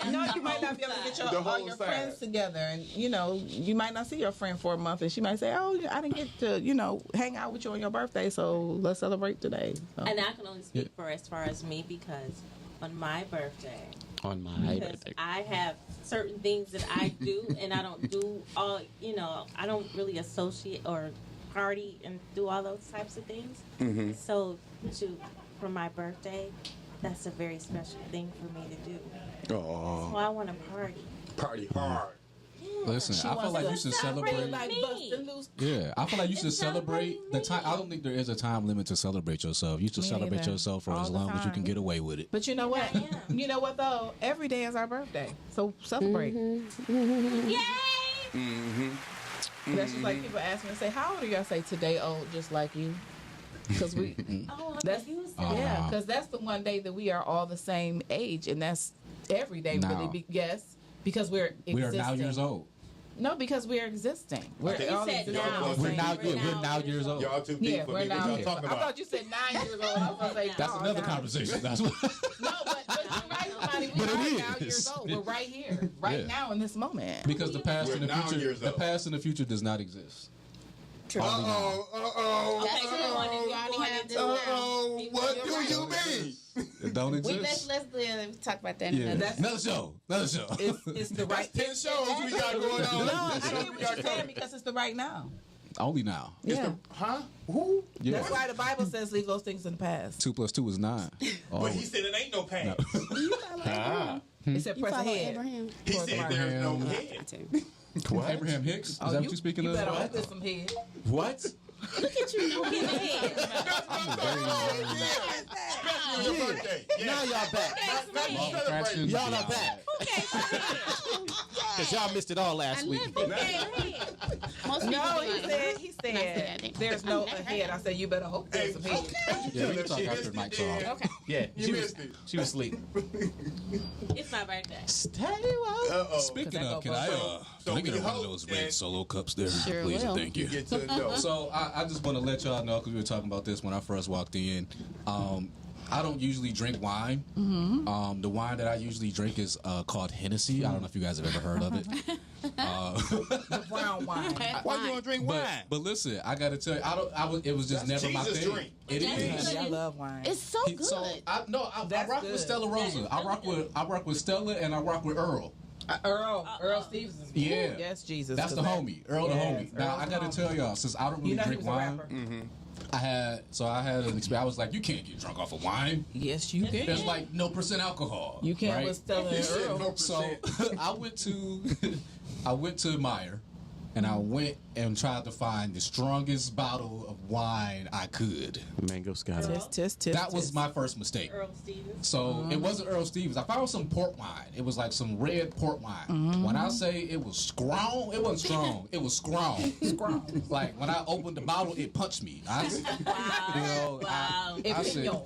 No, you might not be able to get The all whole your sign. friends together, and you might not see your friend for a month, and she might say, "Oh, I didn't get to hang out with you on your birthday, so let's celebrate today." So. And I can only speak for as far as me because on my birthday, On my because birthday. I have certain things that I do, and I don't do all. I don't really associate or party and do all those types of things. Mm-hmm. So, for my birthday, that's a very special thing for me to do. Oh, So I want to party. party hard. Listen, I feel like you should celebrate. Yeah, I feel like you should celebrate the time. I don't think there is a time limit to celebrate yourself. You should Me celebrate neither. yourself for All as the long as you time. can get away with it. But you know what? I am. You know what though? Every day is our birthday, so celebrate. Yay! That's just like people ask me and say, "How old are you?" I say, "Today old, just like you." Because we, Oh, that's you said yeah, because that's the one day that we are all the same age, and that's every day Now. really. Yes, because we're existing. We are now years old. No, because we're existing. We're Okay. all You said existing. now. on the We're same now, age. we're now years old. Y'all too deep Yeah, for we're me. What now. y'all talking I about? thought you said 9 years old. I was gonna say That's no, another no. conversation. That's what. No, but you're right, somebody. We But it are now is. years old. We're right here, right Yeah. now in this moment. Because the past We're and the now future, years the old. past and the future does not exist. True. Only now. That's true. You already have this now. What do you mean? It don't Let's exist. talk about that. Yeah. Another. Another show. Another show. It's the right. 10 shows we got going on. No, I get what you're saying because it's the right now. Only now. Yeah. Huh? Who? Yeah. That's why the Bible says leave those things in the past. 2 + 2 is 9. Oh. But he said it ain't no past. It said You press follow ahead. Abraham? He said there's no I head. do. Abraham Hicks? Is that Oh, what you're speaking you of? better hope there's some head. What? Look at you, no head. Especially on your birthday. Now y'all back. Fraction. Y'all are back. Because y'all missed it all last I week. love head. Most people No, be he like, said there's no ahead. I said you better hope there's some head. Yeah, you can talk after the mic's off. Okay. Yeah, You missed it. she was asleep. It's my birthday. Uh-oh. Speaking that of, go can I, both can I get we one of hope those that- red solo cups there, Sure please will. and thank you. Get to the door. So I just want to let y'all know because we were talking about this when I first walked in. I don't usually drink wine. The wine that I usually drink is called Hennessy. I don't know if you guys have ever heard of it. The brown wine. Why you don't drink wine? But listen, I got to tell you, it was just That's never my Jesus' thing. drink. It is. Honey, I love wine. It's so good. So I That's rock good. with Stella Rosa. I rock with Stella and I rock with Earl. Earl Stevenson. Yeah. Yes, Jesus. That's the 'cause homie. Earl the Yes, homie. Now Earl's I the gotta homie. tell y'all, since I don't really You know he drink was a wine. rapper. I had an experience. I was like, you can't get drunk off of wine. Yes, you can. There's like no % alcohol. You can't right? was telling Earl. So I went to Meyer, and I went and tried to find the strongest bottle of wine I could. Mango Scotto. That was my first mistake. Earl Stevens. So it wasn't Earl Stevens. I found some port wine. It was like some red port wine. When I say it was strong, it wasn't strong. It was strong. Like when I opened the bottle, it punched me. I said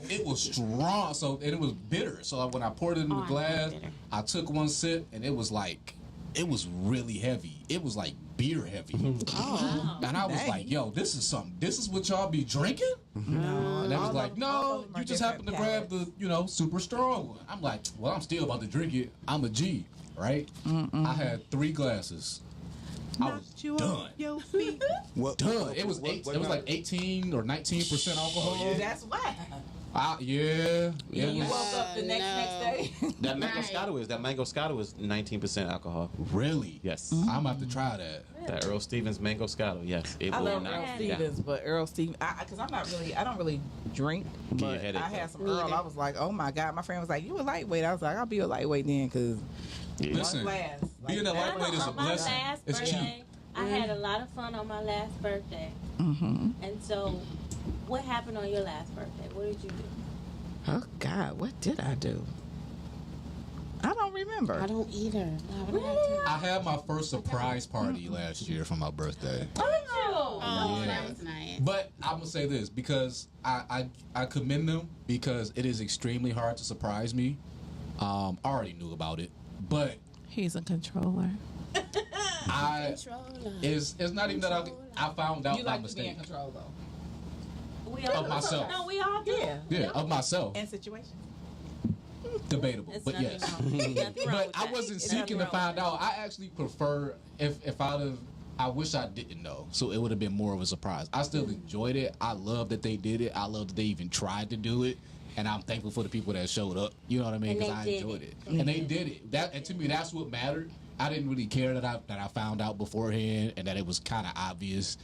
it was strong. So and it was bitter. So when I poured it in the glass, I took one sip and it was really heavy. It was like beer heavy. And I was like, yo, this is something. This is what y'all be drinking? No. And they was like, no, you just happen to grab the, super strong one. I'm like, well, I'm still about to drink it. I'm a G, right? I had 3 glasses. I was done. Your feet. Done. It was like 18 or 19% alcohol. That's why. Yeah. You woke up the next day. That Mango Scotto is 19% alcohol. Really? Yes. I'm about to try that. That Earl Stevens Mango Scotto. Yes. I love Earl Stevens, but Earl Stevens, because I don't really drink, but I had some Earl. I was like, oh my God. My friend was like, you a lightweight. I was like, I'll be a lightweight then, because listen, being a lightweight is a blessing. It's cheap. I had a lot of fun on my last birthday. And so, what happened on your last birthday? What did you do? Oh God, what did I do? I don't remember. I don't either. I had my first surprise party last year for my birthday. Oh, Yeah. that was nice. But I'm gonna say this because I commend them because it is extremely hard to surprise me. I already knew about it, but He's a controller. It's not even that I found out You by like to be in mistake control though. We all of myself. No, we all do. Yeah, of myself. In situations. Debatable, It's but nothing yes. wrong. Nothing wrong But with I that. wasn't It's seeking nothing to wrong find with that. out. I actually prefer if I'd have. I wish I didn't know, so it would have been more of a surprise. I still enjoyed it. I love that they did it. I love that they even tried to do it, and I'm thankful for the people that showed up. You know what I mean? And Because they I did enjoyed it. it, and they did it. And to me, that's what mattered. I didn't really care that I found out beforehand and that it was kind of obvious,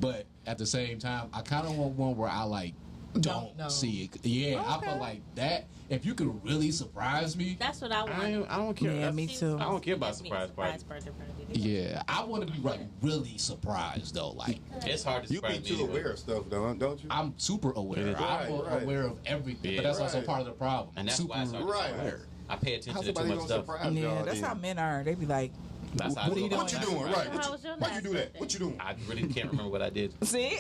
but at the same time, I kind of want one where I don't see it. Yeah, I feel like that. If you could really surprise me, That's what I want. I don't care. Yeah, me too. I don't care about surprise parties. birthday. yeah, I want to be really surprised though. Like It's hard to You surprise be me. too aware of stuff, though, don't you? I'm super aware. Right, I'm right. aware of everything, Yeah, but that's also right. part of the problem. And that's super why it's hard to Right. surprise. I pay How attention to too somebody much gonna stuff. surprise Yeah, y'all that's then? how men are. They be like, That's how What are you doing? What you doing? Right. How was your Why you last do that? birthday? What you doing? I really can't remember what I did. see,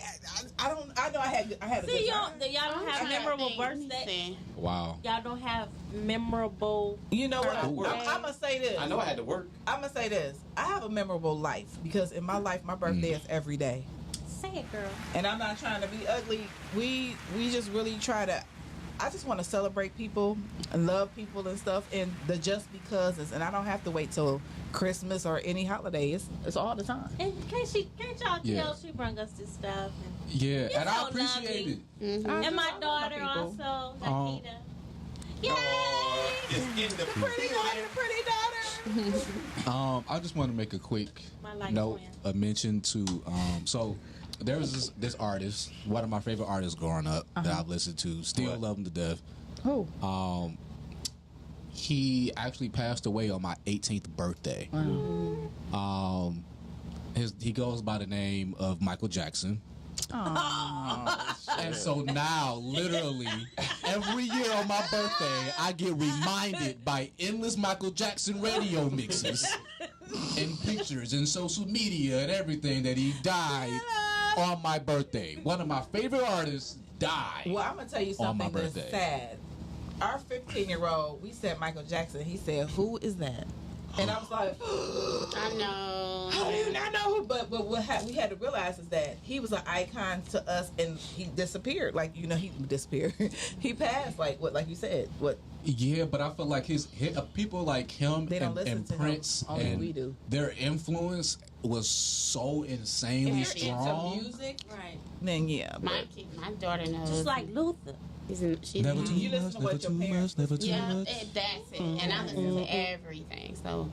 I don't. I know I had a See, good y'all time. don't have memorable birthday. Wow. Y'all don't have memorable. You know what? I'm Birthday. gonna say this. I know I had to work. I'm gonna say this. I have a memorable life because in my life, my birthday is every day. Say it, girl. And I'm not trying to be ugly. We just really try to. I just want to celebrate people and love people and stuff, and the just becauses. And I don't have to wait till Christmas or any holiday. It's all the time. And can't y'all Yeah. tell she bring us this stuff? Yeah, You're and I so appreciate lovely. it. And my I daughter love my also, Um, Nikita. Yay! It's in the Pretty daughter. I just want to make a quick My light note, twin. a mention to so there was this artist, one of my favorite artists growing up that I've listened to, still love him to death. Who? He actually passed away on my 18th birthday. He goes by the name of Michael Jackson. And so now, literally, every year on my birthday, I get reminded by endless Michael Jackson radio mixes and pictures and social media and everything that he died on my birthday. One of my favorite artists died. Well, I'm gonna tell you on my something that's birthday. sad. Our 15-year-old, we said Michael Jackson. He said, "Who is that?" And I was like, I know. "How do you not know who?" But we had to realize is that he was an icon to us, and he disappeared. Like he disappeared. He passed. Like you said. What? Yeah, but I feel like his people like him They don't and listen to him. Prince Only and we do. their influence was so insanely If you're strong. into music, Right. then yeah. My daughter knows. Just like Luther. She's Never in- too You listen much, to what never your too parents much, never too Yeah, much. that's it. And I listen to everything. So,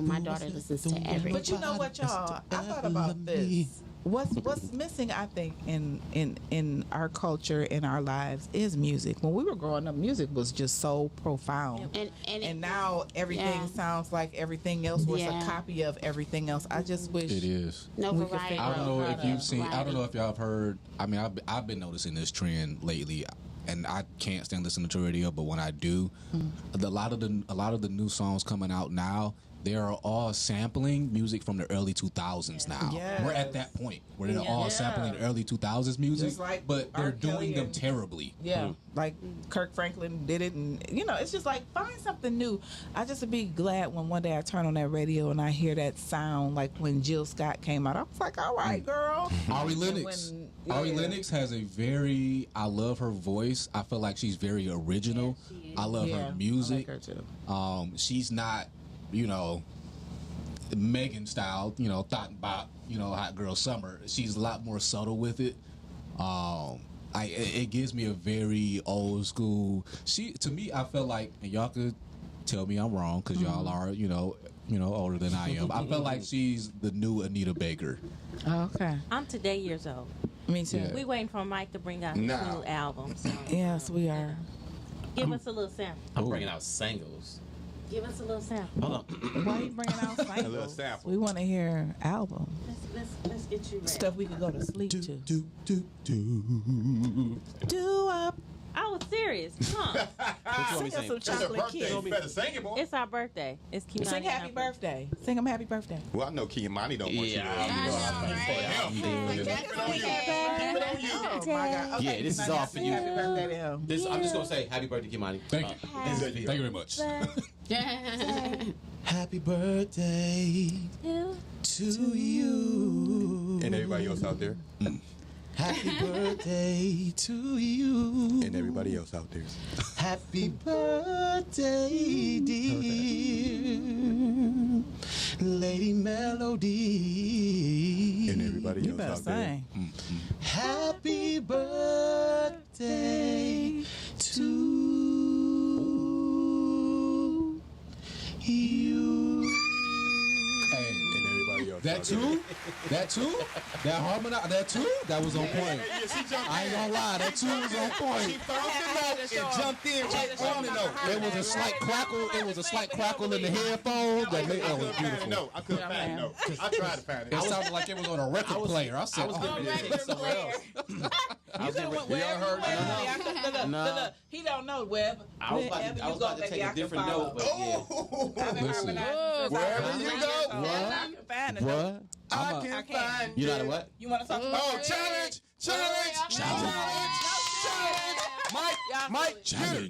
my daughter listens to everything. But you know what, y'all? I thought about this. what's missing, I think, in our culture, in our lives, is music. When we were growing up, music was just so profound, and now everything sounds like everything else was a copy of everything else. I just wish It is. No we could variety. figure I don't know if you've seen. I variety. don't know if y'all have heard. I mean, I've been noticing this trend lately, and I can't stand listening to radio. But when I do, a lot of the new songs coming out now, they are all sampling music from the early 2000s now. Yes. We're at that point where they're all sampling the early 2000s music, Just like but R. they're Kelly doing them and- terribly. Yeah, like Kirk Franklin did it, and it's just like find something new. I just would be glad when one day I turn on that radio and I hear that sound, like when Jill Scott came out. I was like, all right, girl. Ari And Lennox. when- Ari yeah. Lennox has a very. I love her voice. I feel like she's very original. I love Yeah, her music. I like her too. She's not, Megan style, thought about, Hot Girl Summer. She's a lot more subtle with it. It gives me a very old school. To me, I felt like, and y'all could tell me I'm wrong because y'all are, older than I am. I felt like she's the new Anita Baker. Oh, okay, I'm today years old. me too. Yeah. We waiting for Mike to bring out his Nah. new album. So Yes, we are. give us a little sample. I'm bringing out singles. Give us a little sample. Hold on. Why you bringing out little samples? sample. We want to hear album Let's get you ready. stuff we could go to sleep to. Do. Do up. I was serious. Come on. What you want me to Sing us sing? some It's a chocolate birthday. kiss. You better sing it, boy. It's our birthday. It's Kimani. Sing happy birthday. Sing him happy birthday. Well, I know Kiamani don't want you to. Yeah, Keep it on you. Keep it on you. Oh my God. Okay, Yeah, this is now all for sing you. Happy birthday to him. I'm just gonna say happy birthday, Kimani. Thank you. Thank you very much. Happy birthday to you. And everybody else out there. Happy birthday to you. And everybody else out there. Happy birthday, dear Lady Melody. And everybody You else better out there. sing. Happy birthday to you. Hey, And everybody else that out there. too? That harmonize? That too? That was on point. I ain't gonna lie, that too was on point. It jumped in right on the note. There was a slight crackle. There was a slight crackle in the headphones that made it was beautiful. No, I couldn't find it. No, I tried to find it. It sounded like it was on a record player. I said, I was oh, getting ready to take somewhere else. I was getting ready. Wherever Y'all heard? Look, No. look, he don't know Web. I was about to take a different note, but yeah. Listen. Wherever you go, I can find it. What? I can find You know what? You want to talk about Oh, challenge! Mike, get her.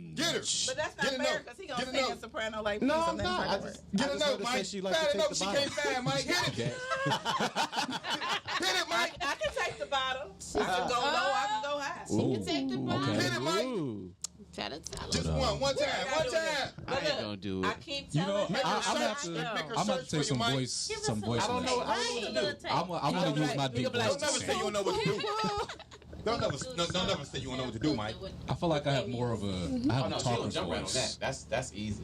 But that's not Get a fair note. because he gonna Get a sing a note. soprano like No, me, so I'm that's not. not I gonna just- work. Get a I just note, heard her say Mike. she like to Find a take note the she bottle. can't find, Mike. Hit it. Hit it, Mike. I can take the bottle. I can go low. I can go high. You can take the ball. Hit it, Mike. Tell it. Just one time. I ain't gonna do I it. keep You know, telling Make him. her I'm search. have to. Make her I'm about search to take for some you, Mike. voice. Some voice. I don't know. lessons. I don't know what to do. I'm gonna use my deep voice. Don't to never say sing. you don't know what to do. Don't never say you don't know what to do, Mike. I feel like I have more of a. I Oh have no, a she don't talker's jump right on voice. that. That's easy.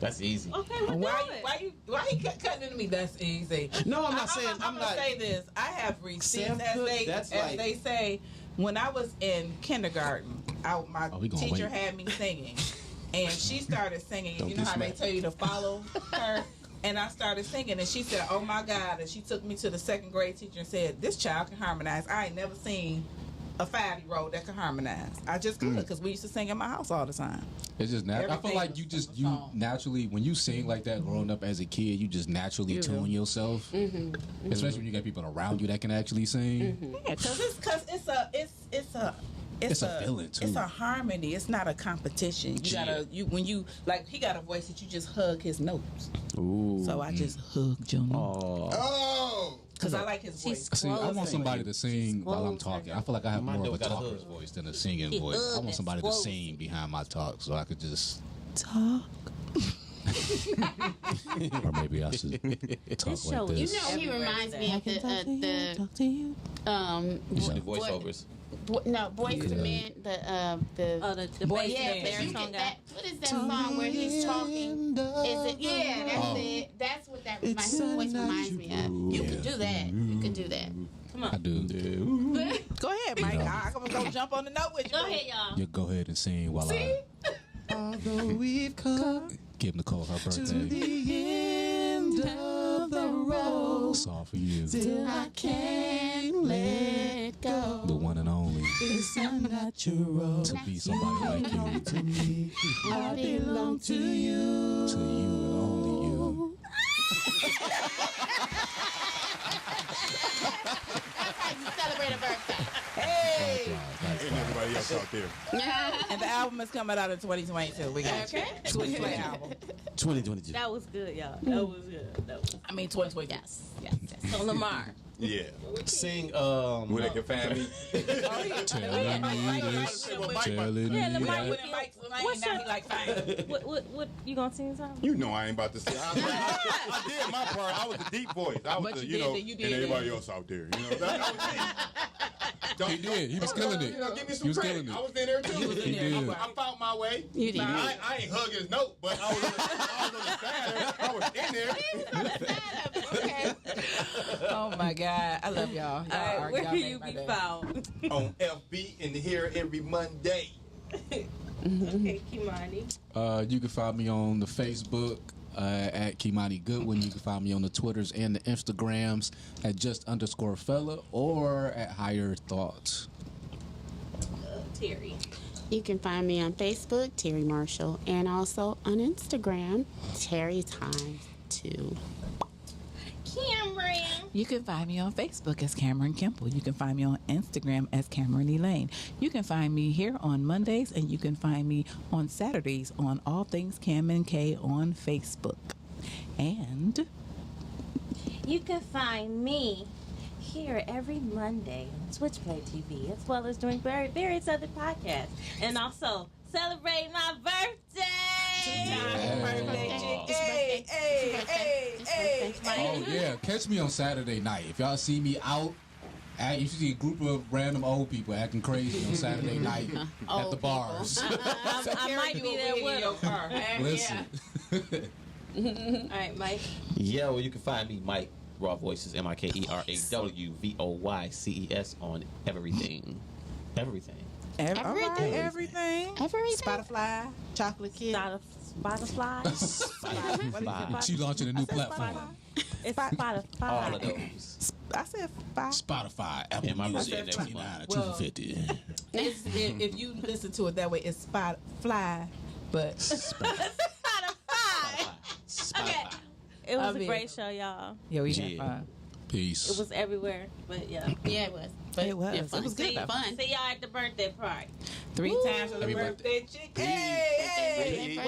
That's easy. Okay, we'll do it. Why he cutting into me? That's easy. No, I'm not saying. I'm I'm gonna not. say this. I have receipts, Sam as Cooke, they that's as like- they say. When I was in kindergarten, my we gonna teacher wait. had me singing, and she started singing. Don't You get know how they smacked. tell you to follow her. And I started singing, and she said, "Oh my God!" And she took me to the second grade teacher and said, "This child can harmonize. I ain't never seen a 5-year-old that can harmonize. I just could because we used to sing in my house all the time." It's just natural. I feel Everything like was you just a you song. naturally when you sing like that growing up as a kid, you just naturally tune yourself. Especially when you got people around you that can actually sing. Yeah, because it's a feeling, too. It's a harmony. It's not a competition. You gotta when you like he got a voice that you just hug his notes. Ooh. So I just hugged your notes Oh. because I like his voice. See, I want somebody to sing while I'm close talking. her. I feel like I have My more of a dude got a talker's hood. voice than a singing voice. I want somebody to sing behind my talk so I could just. Talk. Or maybe I should talk This show like is- this. You know, he reminds me of the Talk to you. You should do voiceovers. Boys to Men. The Boy, bass Yeah, man, but you song get guy. that. What is that song where he's talking? Is it? Yeah, that's it. That's what that reminds me of. You could do that. You could do that. Come on. I do. Go ahead, Mike. I'm gonna go jump on the note with you. Go ahead, y'all. You go ahead and sing while See? Although we've come give Nicole her to birthday. the end of the road, It's all for you. still I can't let go. The one and only. It's unnatural To be somebody like you. to me. I belong to you. To you and only you. That's how you celebrate a birthday. Hey. And everybody else out there. And the album is coming out in 2022. We got Okay. 2020 album. 2022. That was good, y'all. That was good. That was I mean 2022. Yes. Yes. Yes. so Lamar. Yeah. Sing Where they can find me. Telling me this. Telling Yeah, me Lamar, that. When Mike's What's now your- he like fine. What you gonna sing something? You know I ain't about to say. I did my part. I was the deep voice. I was But the, you you know, did, you did and everybody it. else out there. You know, that was me. He did. He was killing it. You know, give me He some was credit. killing it. I was in there too. He did. I found my way. You did. Now, I ain't hug his note, but I was on the side. I was in there. Okay. Oh my God. I love y'all. All right, where y'all can make you my be day. found? On FB and here every Monday. Okay, Kimani. You can find me on the Facebook at Kimani Goodwin. You can find me on the Twitters and the Instagrams at just_fella or at Higher Thoughts. Terry. You can find me on Facebook, Terry Marshall, and also on Instagram, Terry Times 2. Cameron. You can find me on Facebook as Cameron Kemple. You can find me on Instagram as Cameron Elaine. You can find me here on Mondays, and you can find me on Saturdays on All Things Cam and K on Facebook. And You can find me here every Monday on Switchblade TV, as well as doing various other podcasts, and also celebrating my birthday. Oh yeah, catch me on Saturday night. If y'all see me out, you see a group of random old people acting crazy on Saturday night at the Old bars. I might be there with them. Listen, All right, Mike. Yo, you can find me, Mike Raw Voices, MikeRawVoices on everything. Everything. everything. Everything. Spotify, Chocolate Kid. Spotify. Spotify. she launching a new platform. It's Spotify. All of those. I said five. Spotify, Apple And my Music, birthday next month. $29 $250. If you listen to it that way, it's Spotify. But Spotify. Spotify. It was I a mean- great show, y'all. yeah, we had Yeah. fun. Peace. It was everywhere, but yeah. Yeah, it was. But It was. yeah, It fun. was good, See, though. fun. See y'all at the birthday party. 3 times for the Happy birthday chick. Hey, hey. Birthday